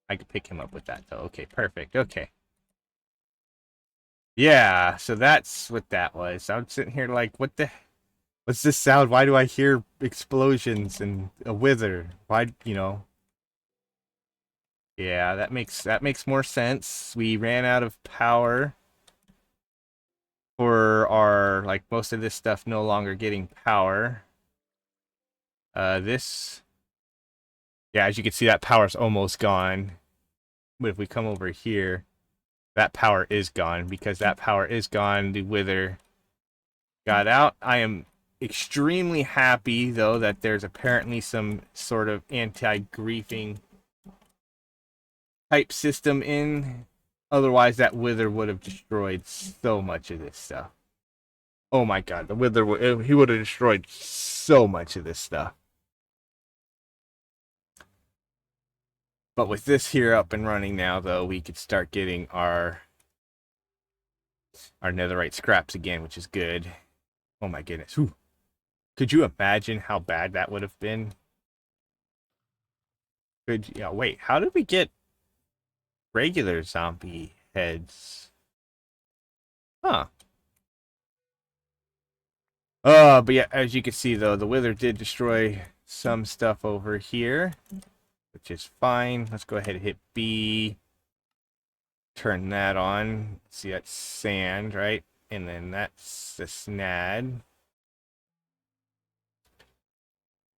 I could pick him up with that, though. Okay, perfect. Okay. Yeah, so that's what that was. I'm sitting here like, what's this sound? Why do I hear explosions and a wither? Why, you know? Yeah, that makes more sense. We ran out of power for our, like, most of this stuff no longer getting power. This, yeah, as you can see, that power's almost gone. But if we come over here, that power is gone. Because that power is gone, the wither got out. I am extremely happy, though, that there's apparently some sort of anti-griefing type system in. Otherwise, that wither would have destroyed so much of this stuff. Oh my god, the wither, he would have destroyed so much of this stuff. But with this here up and running now, though, we could start getting our netherite scraps again, which is good. Oh my goodness. Whew. Could you imagine how bad that would have been? Yeah, wait, how did we get regular zombie heads? Huh. But yeah, as you can see, though, the wither did destroy some stuff over here, which is fine. Let's go ahead and hit B. Turn that on. See, that's sand, right? And then that's the snad.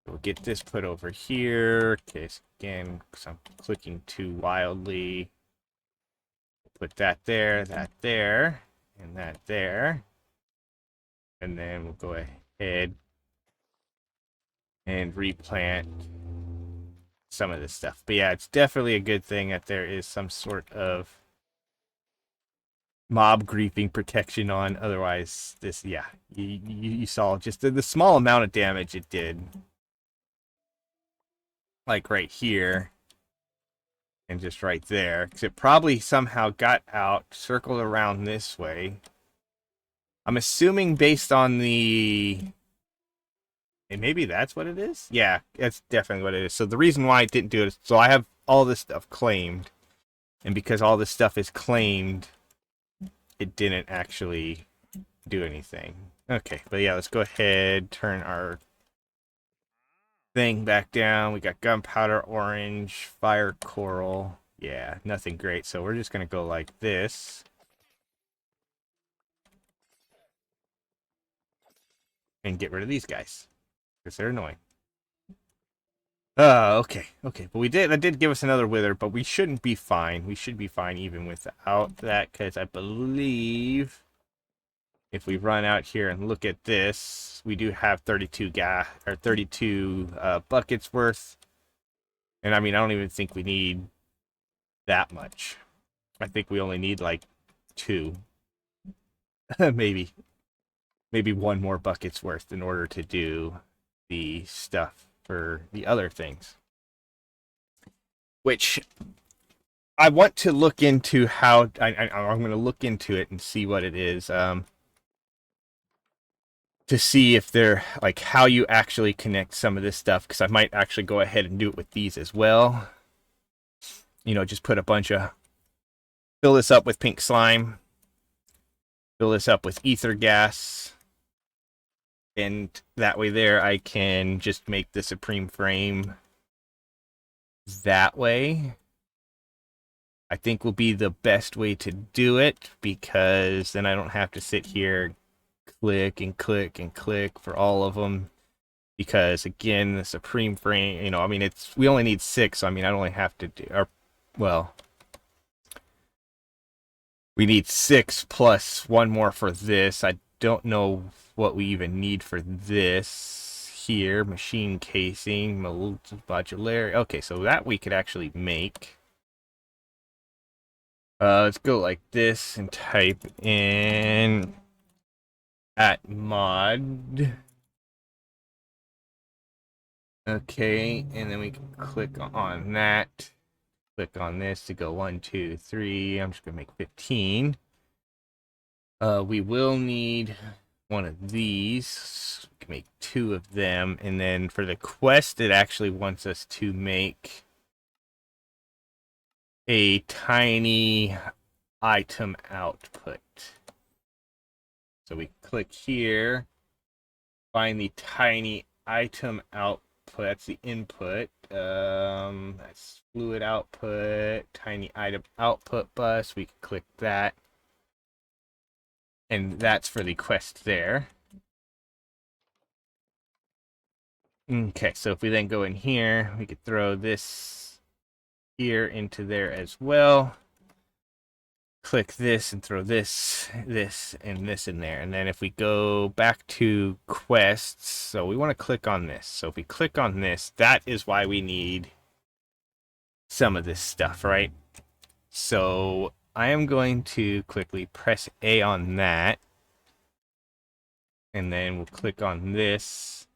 We'll get this put over here. Okay, so again, because I'm clicking too wildly. Put that there, and that there. And then we'll go ahead and replant some of this stuff. But yeah, it's definitely a good thing that there is some sort of mob griefing protection on. Otherwise, this, yeah, you saw just the small amount of damage it did. Like right here. And just right there. Because it probably somehow got out, circled around this way. I'm assuming based on the... And maybe that's what it is? Yeah, that's definitely what it is. So the reason why I didn't do it is... So I have all this stuff claimed. And because all this stuff is claimed, it didn't actually do anything. Okay, but yeah, let's go ahead, turn our thing back down. We got gunpowder orange, fire coral. Yeah, nothing great. So we're just going to go like this. And get rid of these guys. Because they're annoying. Okay. But that did give us another wither, but we shouldn't be fine. We should be fine even without that, because I believe if we run out here and look at this, we do have 32 buckets worth. And I mean, I don't even think we need that much. I think we only need like 2. maybe one more bucket's worth in order to do the stuff for the other things. Which I want to look into how I'm going to look into it and see what it is. To see if they're like how you actually connect some of this stuff, because I might actually go ahead and do it with these as well. You know, just put a bunch of, fill this up with pink slime, fill this up with ether gas, and that way there I can just make the supreme frame that way. I think will be the best way to do it, because then I don't have to sit here click and click and click for all of them, because again, the supreme frame, you know, I mean, we only need 6, so I mean, I only have to do, or well, we need 6 plus 1 more for this. I don't know what we even need for this here. Machine casing, modularity. Okay, so that we could actually make. Let's go like this and type in at mod. Okay, and then we can click on that. Click on this to go 1, 2, 3. I'm just gonna make 15. We will need one of these. We can make 2 of them, and then for the quest, it actually wants us to make a tiny item output. So we click here, find the tiny item output. That's the input. That's fluid output, tiny item output bus. We can click that. And that's for the quest there. Okay, so if we then go in here, we could throw this here into there as well. Click this and throw this, this, and this in there. And then if we go back to quests, so we want to click on this. So if we click on this, that is why we need some of this stuff, right? So I am going to quickly press A on that. And then we'll click on this.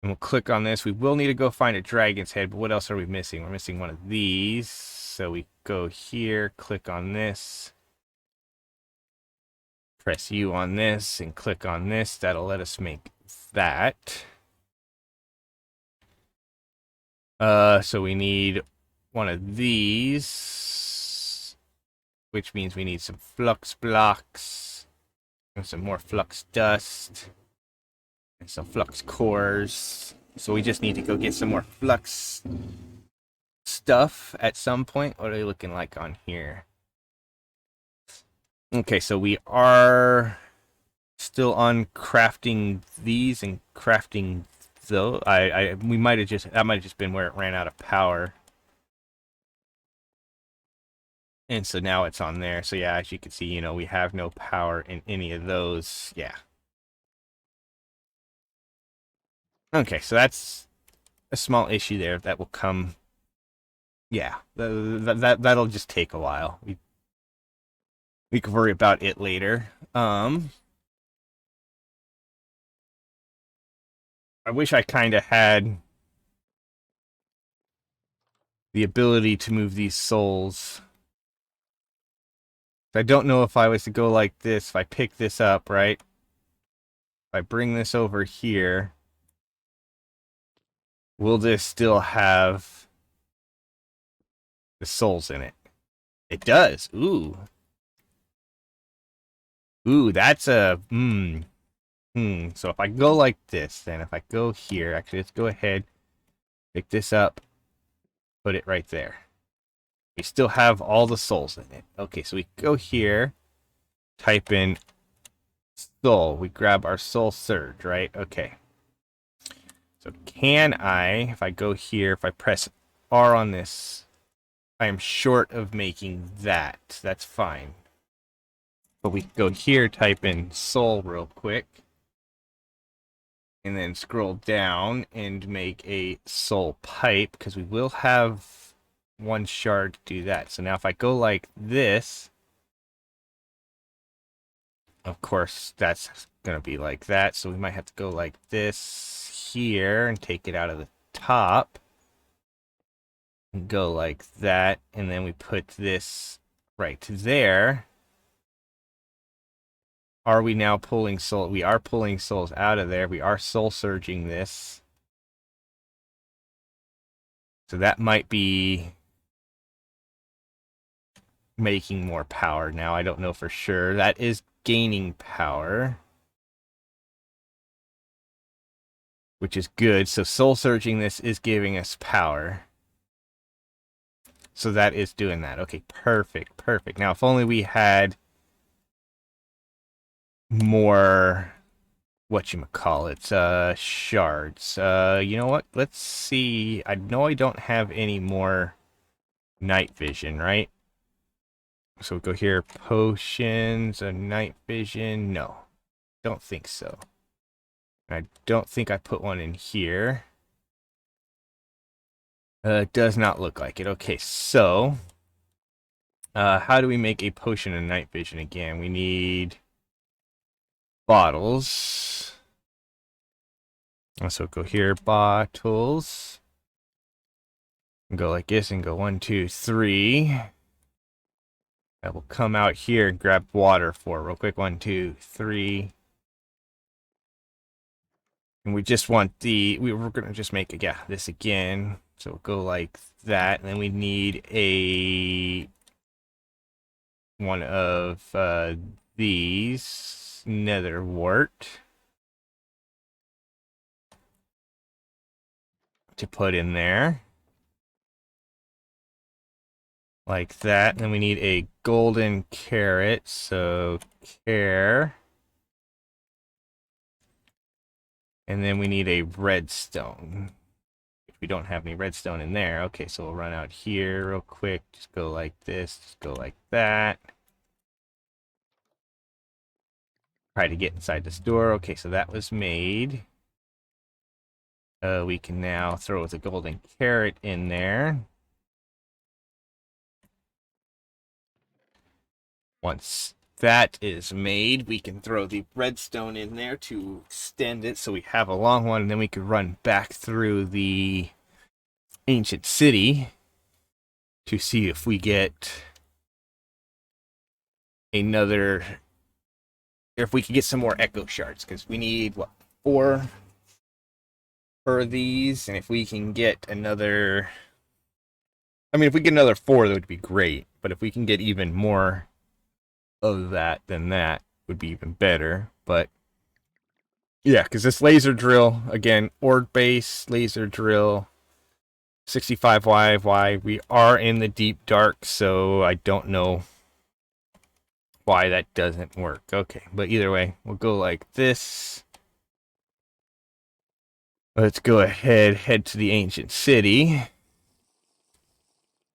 And we'll click on this. We will need to go find a dragon's head, but what else are we missing? We're missing one of these. So we go here, click on this. Press U on this and click on this. That'll let us make that. So we need one of these, which means we need some flux blocks and some more flux dust and some flux cores. So we just need to go get some more flux stuff at some point. What are they looking like on here? Okay, so we are still on crafting these and crafting those. We might have just, that might have just been where it ran out of power. And so now it's on there. So yeah, as you can see, you know, we have no power in any of those. Yeah. Okay, so that's a small issue there that will come. Yeah, that'll just take a while. We can worry about it later. I wish I kind of had the ability to move these souls. I don't know if I was to go like this, if I pick this up, right? If I bring this over here, will this still have the souls in it? It does. Ooh. Ooh, that's a... So if I go like this, then if I go here, actually, let's go ahead, pick this up, put it right there. We still have all the souls in it. Okay, so we go here, type in soul. We grab our soul surge, right? Okay. So can I, if I go here, if I press R on this, I am short of making that. That's fine. But we go here, type in soul real quick, and then scroll down and make a soul pipe, because we will have one shard to do that. So now if I go like this, of course that's going to be like that. So we might have to go like this here and take it out of the top. And go like that, and then we put this right there. Are we now pulling soul? We are pulling souls out of there. We are soul surging this. So that might be making more power now. I don't know for sure. That is gaining power, which is good. So soul surging this is giving us power. So that is doing that. Okay, perfect, perfect. Now, if only we had more, shards. You know what? Let's see. I know I don't have any more night vision, right? So we'll go here, potions, night vision. No, don't think so. I don't think I put one in here. It does not look like it. Okay, so how do we make a potion of night vision again? We need bottles. So go here, bottles. And go like this and go 1, 2, 3. That will come out here and grab water for real quick. 1, 2, 3. And we just want we're gonna just make this again. So we'll go like that, and then we need one of these nether wart to put in there. Like that. And then we need a golden carrot. So care. And then we need a redstone. We don't have any redstone in there. Okay, so we'll run out here real quick. Just go like this. Just go like that. Try to get inside this door. Okay, so that was made. We can now throw the golden carrot in there. Once that is made, we can throw the redstone in there to extend it so we have a long one, and then we can run back through the ancient city to see if we get if we can get some more echo shards, because we need, 4 for these, and if we can get another, if we get another 4, that would be great, but if we can get even more of that, then that would be even better. But yeah, because this laser drill, again, ord base laser drill, 65 why we are in the deep dark, so I don't know why that doesn't work. Okay, but either way, we'll go like this. Let's go ahead, head to the ancient city.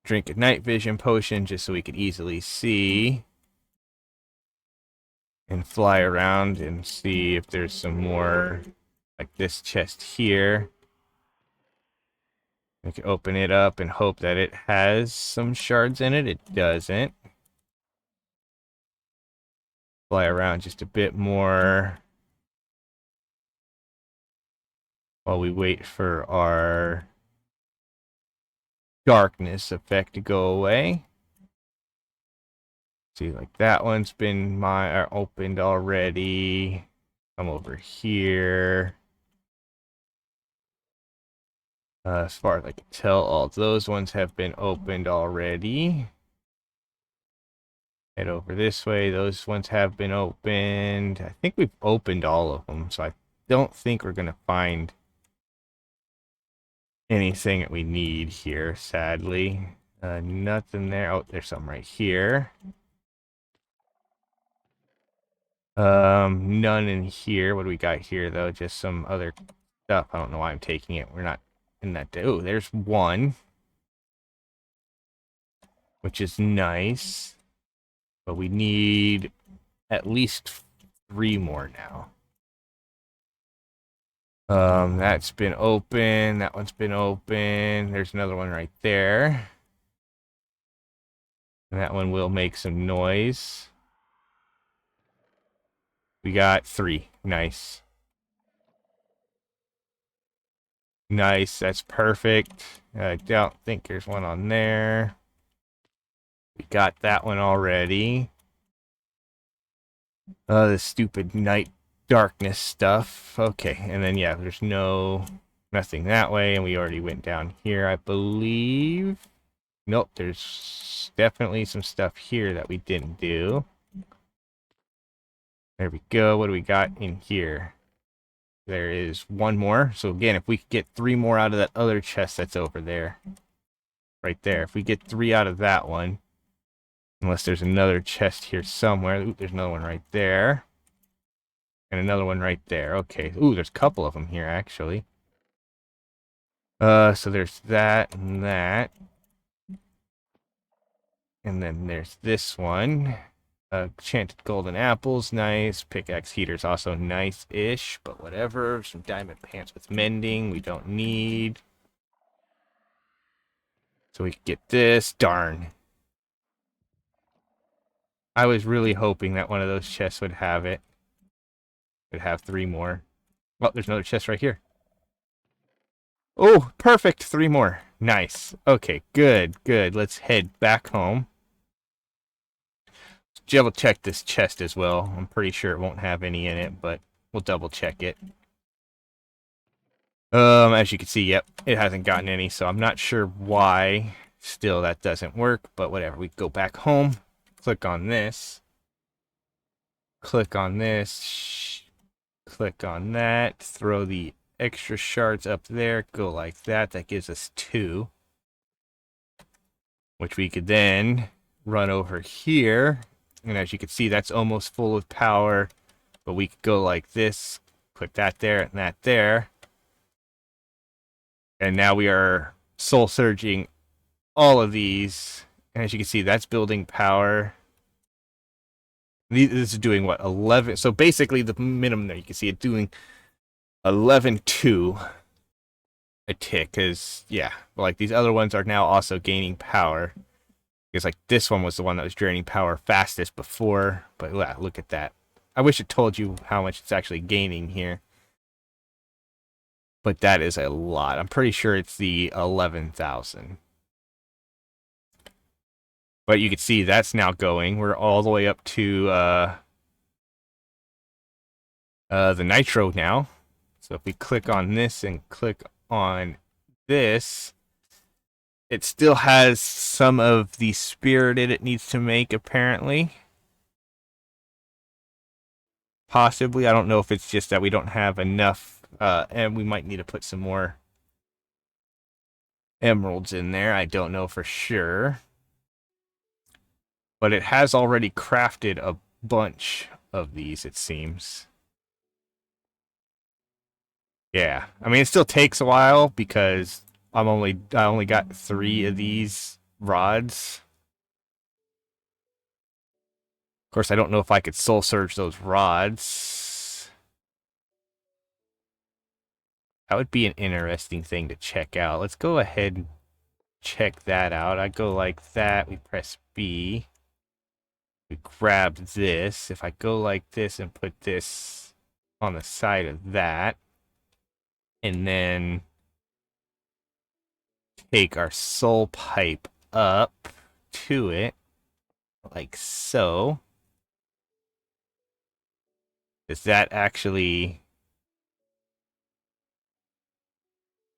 Drink a night vision potion just so we could easily see. And fly around and see if there's some more, like this chest here. We can open it up and hope that it has some shards in it. It doesn't. Fly around just a bit more while we wait for our darkness effect to go away. See, like that one's been opened already. Come over here. As far as I can tell, all those ones have been opened already. Head over this way. Those ones have been opened. I think we've opened all of them, so I don't think we're going to find anything that we need here, sadly. Nothing there. Oh, there's something right here. None in here. What do we got here, though? Just some other stuff. I don't know why I'm taking it. We're not in that. Oh, there's one, which is nice. But we need at least 3 more now. That's been open. That one's been open. There's another one right there. And that one will make some noise. We got 3. Nice. Nice. That's perfect. I don't think there's one on there. We got that one already. The stupid night darkness stuff. Okay, and then yeah, there's nothing that way, and we already went down here, I believe. Nope, there's definitely some stuff here that we didn't do. There we go. What do we got in here? There is 1 more. So again, if we could get 3 more out of that other chest that's over there. Right there. If we get 3 out of that one. Unless there's another chest here somewhere. Ooh, there's another one right there. And another one right there. Okay. Ooh, there's a couple of them here, actually. So there's that and that. And then there's this one. Enchanted golden apples, nice. Pickaxe heater's also nice-ish, but whatever. Some diamond pants with mending, we don't need. So we could get this. Darn. I was really hoping that one of those chests would have it. Would have 3 more. Oh, there's another chest right here. Oh, perfect. 3 more. Nice. Okay, good, good. Let's head back home. Double check this chest as well. I'm pretty sure it won't have any in it, but we'll double check it. As you can see, yep, it hasn't gotten any, so I'm not sure why still that doesn't work, but whatever. We go back home, click on this, click on this, click on that, throw the extra shards up there, go like that. That gives us 2, which we could then run over here. And as you can see, that's almost full of power, but we could go like this, put that there and that there. And now we are soul surging all of these. And as you can see, that's building power. This is doing what? 11. So basically the minimum there, you can see it doing 11.2 a tick. Because, yeah, like these other ones are now also gaining power. Because like this one was the one that was draining power fastest before. But yeah, look at that. I wish it told you how much it's actually gaining here. But that is a lot. I'm pretty sure it's the 11,000. But you can see that's now going. We're all the way up to the nitro now. So if we click on this and click on this, it still has some of the spirited it needs to make, apparently. Possibly. I don't know if it's just that we don't have enough, and we might need to put some more emeralds in there. I don't know for sure. But it has already crafted a bunch of these, it seems. Yeah. I mean, it still takes a while because I only got 3 of these rods. Of course, I don't know if I could soul surge those rods. That would be an interesting thing to check out. Let's go ahead and check that out. I go like that. We press B. We grab this. If I go like this and put this on the side of that, and then take our soul pipe up to it, like so. Is that actually...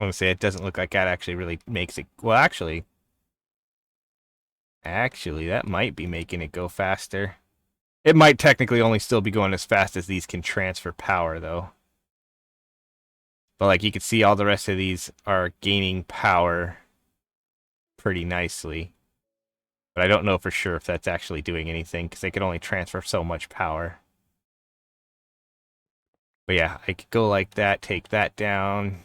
I want to say it doesn't look like that actually really makes it... Well, actually, that might be making it go faster. It might technically only still be going as fast as these can transfer power, though. But like you can see, all the rest of these are gaining power pretty nicely. But I don't know for sure if that's actually doing anything, because they can only transfer so much power. But yeah, I could go like that, take that down.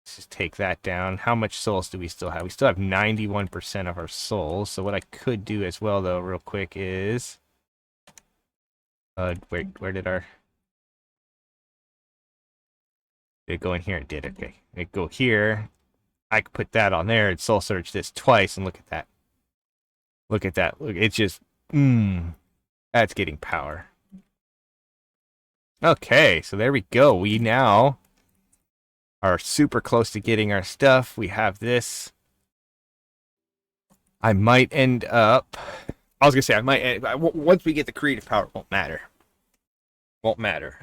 Let's just take that down. How much souls do we still have? We still have 91% of our souls. So what I could do as well, though, real quick is... Where did our... Did it go in here? It did, okay. It go here. I could put that on there and soul search this twice, and look at that. Look at that. Look, it's just... That's getting power. Okay, so there we go. We now are super close to getting our stuff. We have this. I might end up... I was going to say, I might... Once we get the creative power, it won't matter. Won't matter.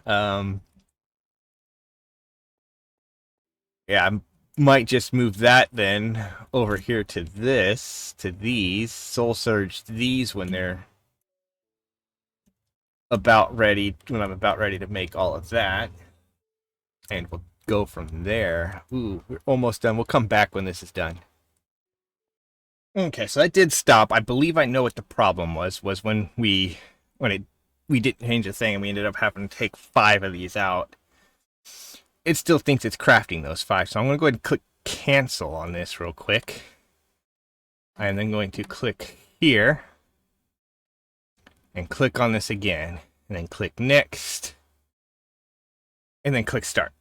Yeah, I might just move that then over here to this, to these. Soul Surge these when they're about ready, when I'm about ready to make all of that. And we'll go from there. Ooh, we're almost done. We'll come back when this is done. Okay, so that did stop. I believe I know what the problem was when we didn't change the thing and we ended up having to take 5 of these out. It still thinks it's crafting those 5, so I'm going to go ahead and click cancel on this real quick. I am then going to click here and click on this again, and then click next, and then click start.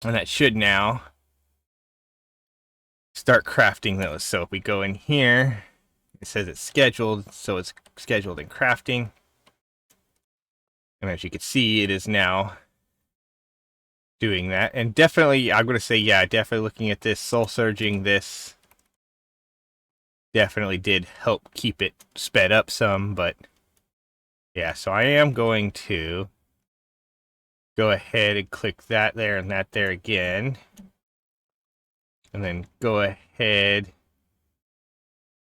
And that should now start crafting those. So if we go in here, it says it's scheduled, so it's scheduled in crafting. And as you can see, it is now doing that. And definitely, I'm going to say, yeah, definitely looking at this, soul surging this definitely did help keep it sped up some. But yeah, so I am going to go ahead and click that there and that there again. And then go ahead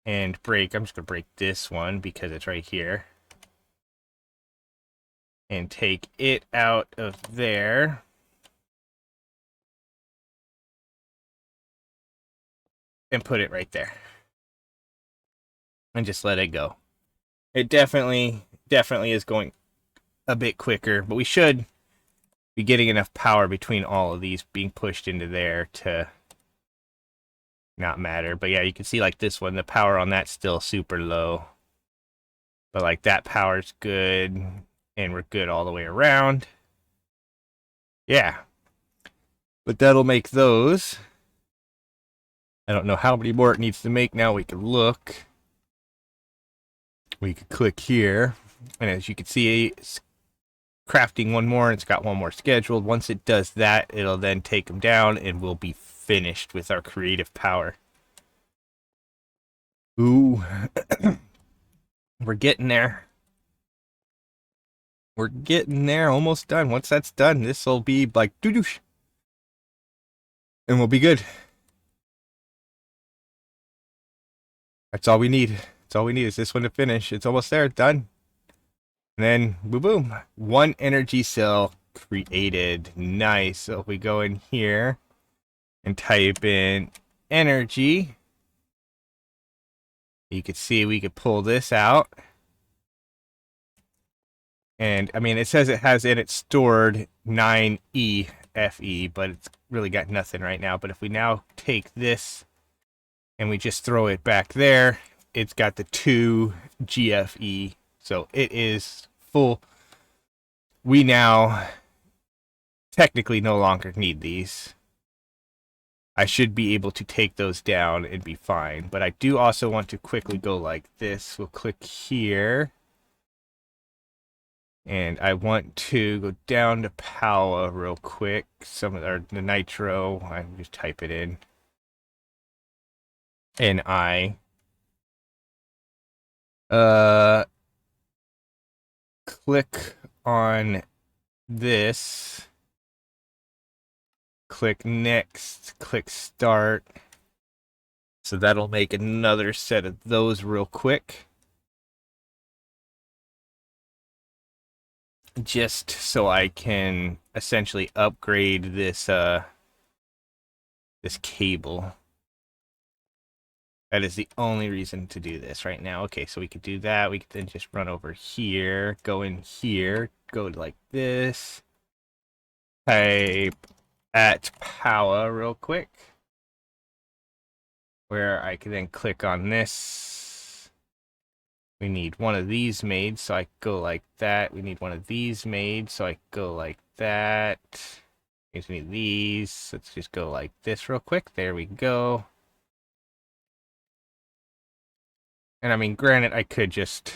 and break. I'm just going to break this one because it's right here. And take it out of there. And put it right there. And just let it go. It definitely is going a bit quicker, but we should be getting enough power between all of these being pushed into there to not matter. But yeah, you can see like this one, the power on that's still super low. But like that power's good, and we're good all the way around. Yeah. But that'll make those. I don't know how many more it needs to make now. We can look. We could click here, and as you can see, it's crafting one more, and it's got one more scheduled. Once it does that, it'll then take them down, and we'll be finished with our creative power. Ooh. We're getting there. We're getting there, almost done. Once that's done, this will be like doo-doosh. And we'll be good. That's all we need. That's all we need is this one to finish. It's almost there, done. And then, boom, boom. 1 energy cell created. Nice. So if we go in here and type in energy, you can see we could pull this out. And, I mean, it says it has in it stored 9E FE, but it's really got nothing right now. But if we now take this and we just throw it back there, it's got the 2 GFE. So it is full. We now technically no longer need these. I should be able to take those down and be fine. But I do also want to quickly go like this. We'll click here. And I want to go down to Powah real quick. The nitro. I can just type it in. And I click on this. Click next. Click start. So that'll make another set of those real quick. Just so I can essentially upgrade this this cable. That is the only reason to do this right now. Okay, so we could do that. We could then just run over here, go in here, go like this. Type at Powah real quick. Where I can then click on this. We need one of these made, so I go like that. We need one of these made, so I go like that. We need these. Let's just go like this real quick. There we go. And I mean, granted, I could just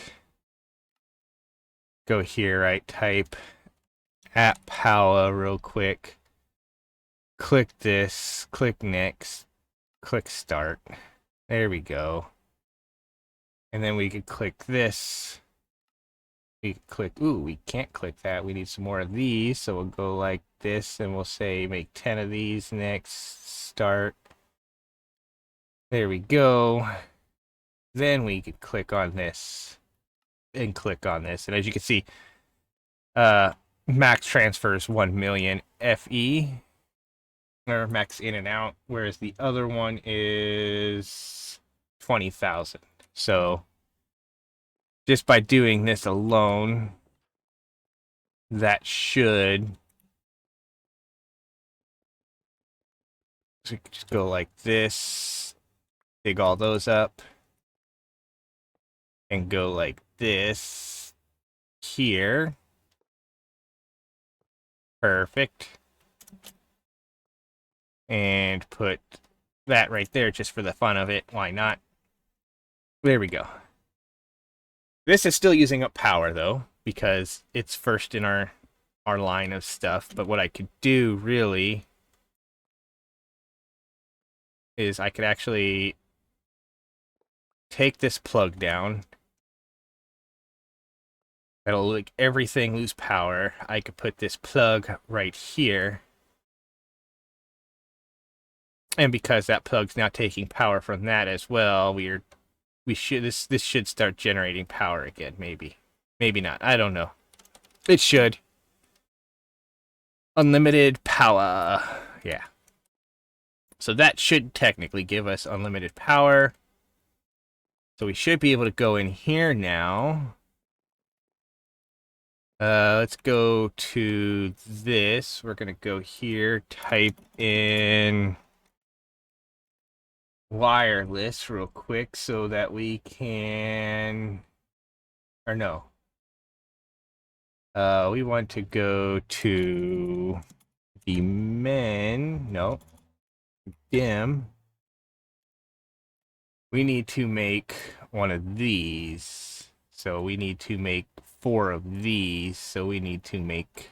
go here, right? Type at Powah real quick. Click this, click next, click start. There we go. And then we could click this. We could click, ooh, we can't click that. We need some more of these. So we'll go like this and we'll say make 10 of these next, start. There we go. Then we could click on this and click on this. And as you can see, max transfer is 1 million FE, or max in and out, whereas the other one is 20,000. So just by doing this alone, that should, so we could just go like this, dig all those up, and go like this here. Perfect. And put that right there just for the fun of it. Why not? There we go. This is still using up power though, because it's first in our line of stuff. But what I could do really is I could actually take this plug down. That'll make everything lose power. I could put this plug right here. And because that plug's now taking power from that as well, this should start generating power again, maybe. Maybe not. I don't know. It should. Unlimited power. Yeah. So that should technically give us unlimited power. So we should be able to go in here now. Let's go to this. We're going to go here, type in wireless real quick so that we can, or no. We want to go to the dim. We need to make one of these. So we need to make 4 of these. So we need to make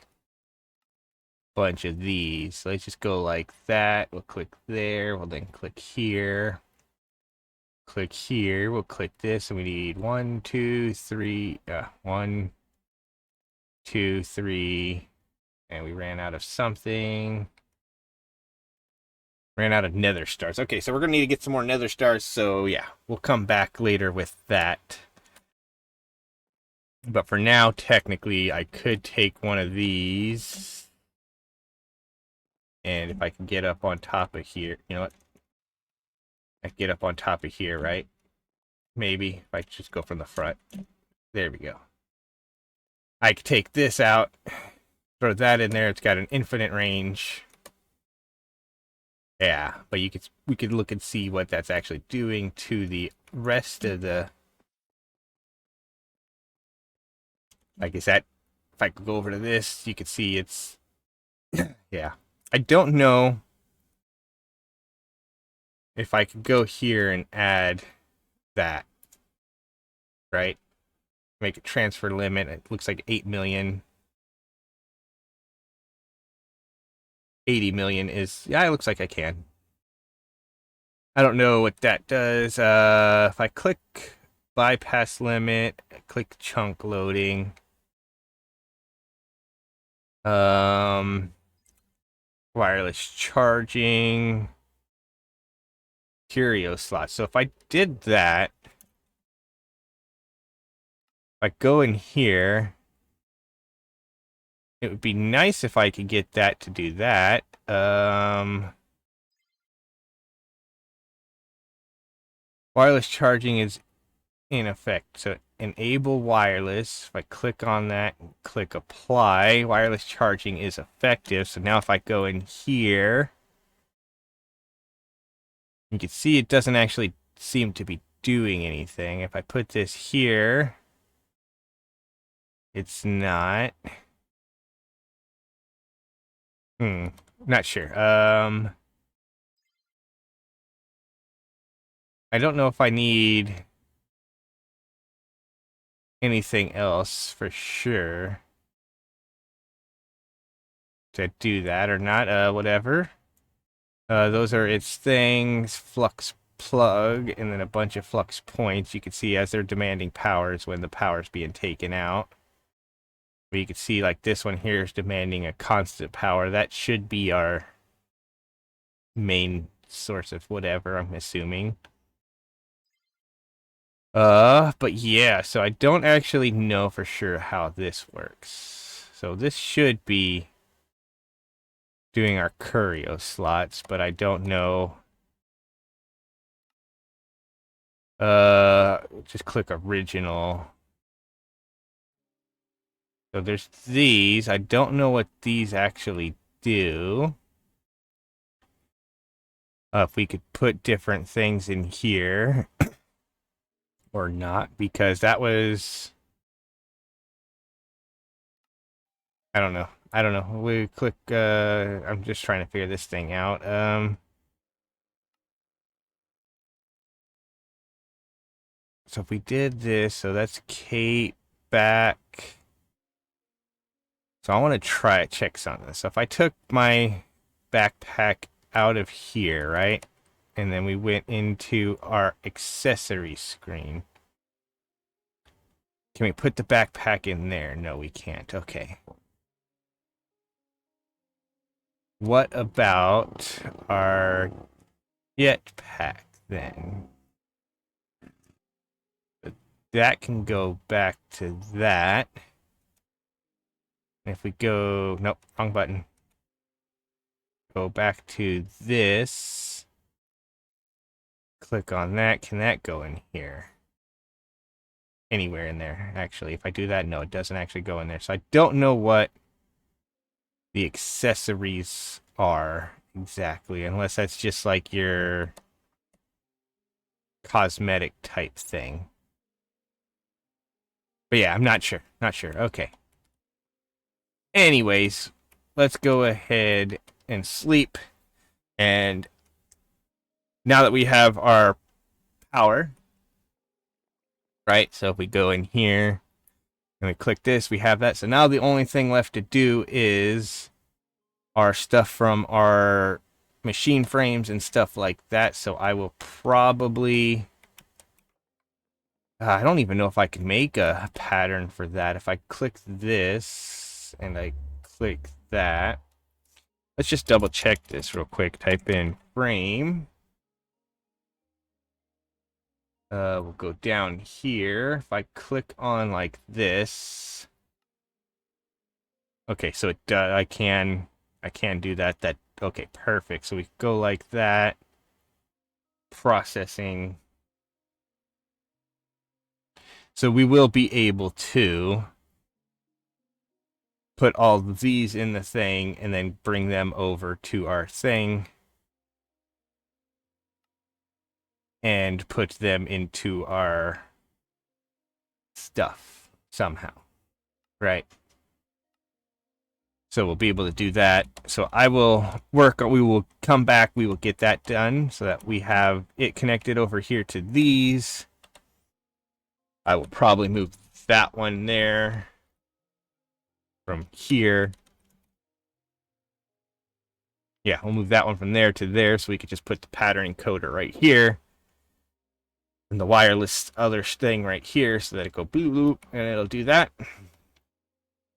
a bunch of these. So let's just go like that. We'll click there. We'll then click here. Click here. We'll click this. And we need 1, 2, 3. 1, 2, 3. And we ran out of something. Ran out of nether stars. Okay, so we're going to need to get some more nether stars. So yeah, we'll come back later with that. But for now, technically, I could take one of these. And if I can get up on top of here, you know what? I can get up on top of here, right? Maybe if I just go from the front. There we go. I could take this out, throw that in there. It's got an infinite range. Yeah, but we could look and see what that's actually doing to the rest of the. Like I said, if I could go over to this, you could see it's. Yeah, I don't know if I could go here and add that, right? Make a transfer limit. It looks like 8 million. 80 million is, yeah, it looks like I can. I don't know what that does. If I click bypass limit, click chunk loading. Wireless charging. Curio slot. So if I did that, if I go in here, it would be nice if I could get that to do that. Wireless charging is in effect. So enable wireless. If I click on that and click apply, wireless charging is effective. So now if I go in here, you can see it doesn't actually seem to be doing anything. If I put this here, it's not. Not sure. I don't know if I need anything else for sure to do that or not. Whatever. Those are its things. Flux plug, and then a bunch of flux points. You can see as they're demanding powers when the power's being taken out. But you can see like this one here is demanding a constant power. That should be our main source of whatever, I'm assuming. But yeah, so I don't actually know for sure how this works. So this should be doing our curio slots, but I don't know. Just click original. So there's these. I don't know what these actually do. If we could put different things in here or not, because that was, I don't know. I don't know. We click, I'm just trying to figure this thing out. So if we did this, so that's Kate back. So I want to try check something. So if I took my backpack out of here, right? And then we went into our accessory screen. Can we put the backpack in there? No, we can't. Okay. What about our jetpack then? That can go back to that. If we go, nope, wrong button. Go back to this. Click on that. Can that go in here? Anywhere in there, actually. If I do that, no, it doesn't actually go in there. So I don't know what the accessories are exactly, unless that's just like your cosmetic type thing. But yeah, I'm not sure. Not sure. Okay. Anyways, let's go ahead and sleep. And now that we have our power, right? So if we go in here and we click this, we have that. So now the only thing left to do is our stuff from our machine frames and stuff like that. So I will probably, I don't even know if I can make a pattern for that. If I click this and I click that, let's just double check this real quick. Type in frame. We'll go down here. If I click on like this, okay, so it I can do that. Okay, perfect. So we go like that. Processing. So we will be able to put all of these in the thing and then bring them over to our thing and put them into our stuff somehow, right? So we'll be able to do that. So I will work, we will come back, we will get that done so that we have it connected over here to these. I will probably move that one there from here. Yeah, we'll move that one from there to there so we could just put the pattern encoder right here. And the wireless other thing right here so that it go boop boop and it'll do that.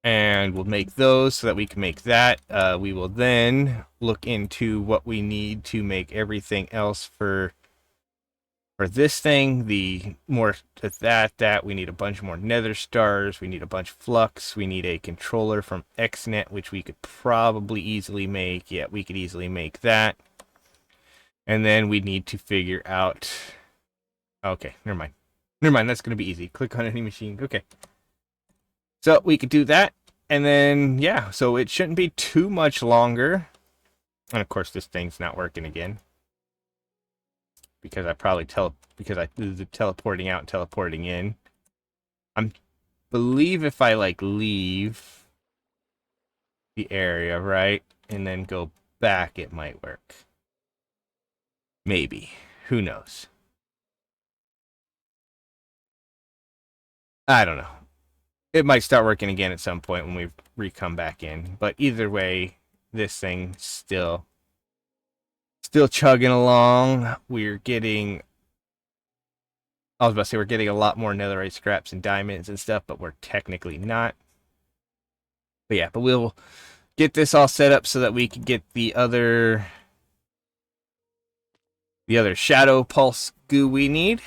And we'll make those so that we can make that. We will then look into what we need to make everything else for this thing. The more to that we need a bunch more nether stars, we need a bunch of flux, we need a controller from XNet, which we could probably easily make. Yeah, we could easily make that. And then we need to figure out, okay, never mind, that's going to be easy. Click on any machine. Okay, so we could do that. And then yeah, so it shouldn't be too much longer. And of course this thing's not working again. because I probably because I did the teleporting out and teleporting in. I believe if I like leave the area, right, and then go back, it might work. Maybe. Who knows? I don't know. It might start working again at some point when we re-come back in. But either way, this thing still chugging along. We're getting, I was about to say we're getting a lot more netherite scraps and diamonds and stuff, but we're technically not. But yeah, but we'll get this all set up so that we can get the other shadow pulse goo we need.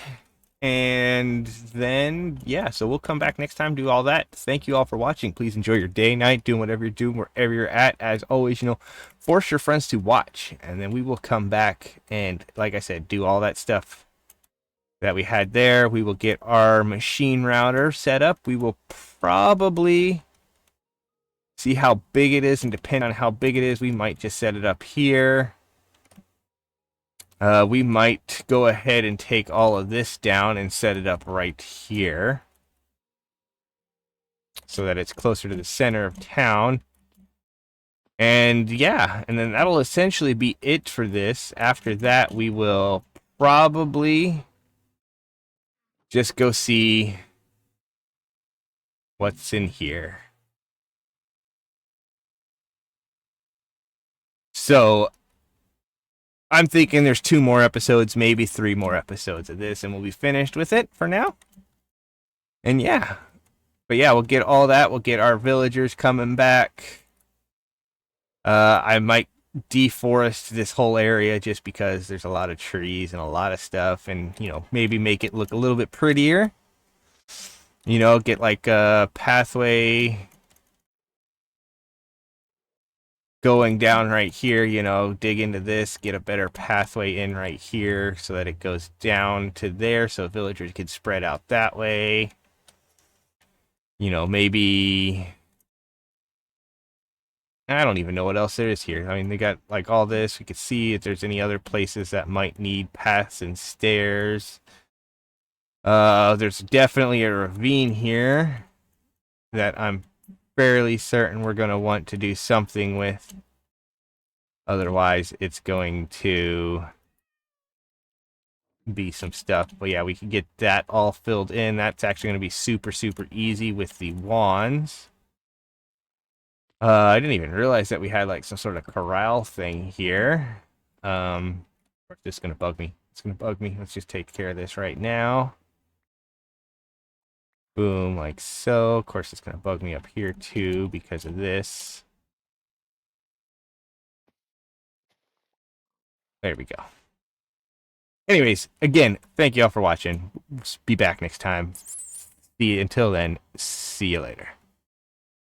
And then, yeah, so we'll come back next time, do all that. Thank you all for watching. Please enjoy your day, night, doing whatever you're doing, wherever you're at. As always, force your friends to watch. And then we will come back and, like I said, do all that stuff that we had there. We will get our machine router set up. We will probably see how big it is, and depend on how big it is, we might just set it up here. We might go ahead and take all of this down and set it up right here so that it's closer to the center of town. And yeah, and then that'll essentially be it for this. After that, we will probably just go see what's in here. So I'm thinking there's 2 more episodes, maybe 3 more episodes of this, and we'll be finished with it for now. And yeah. But yeah, we'll get all that. We'll get our villagers coming back. I might deforest this whole area just because there's a lot of trees and a lot of stuff, and maybe make it look a little bit prettier. Get like a pathway going down right here, dig into this, get a better pathway in right here so that it goes down to there so villagers can spread out that way. Maybe, I don't even know what else there is here. I mean, they got like all this. We could see if there's any other places that might need paths and stairs. There's definitely a ravine here that I'm fairly certain we're going to want to do something with. Otherwise, it's going to be some stuff. But yeah, we can get that all filled in. That's actually going to be super, super easy with the wands. I didn't even realize that we had like some sort of corral thing here. It's just going to bug me. It's going to bug me. Let's just take care of this right now. Boom, like so. Of course, it's going to bug me up here too because of this. There we go. Anyways, again, thank you all for watching. Be back next time. Until then, see you later.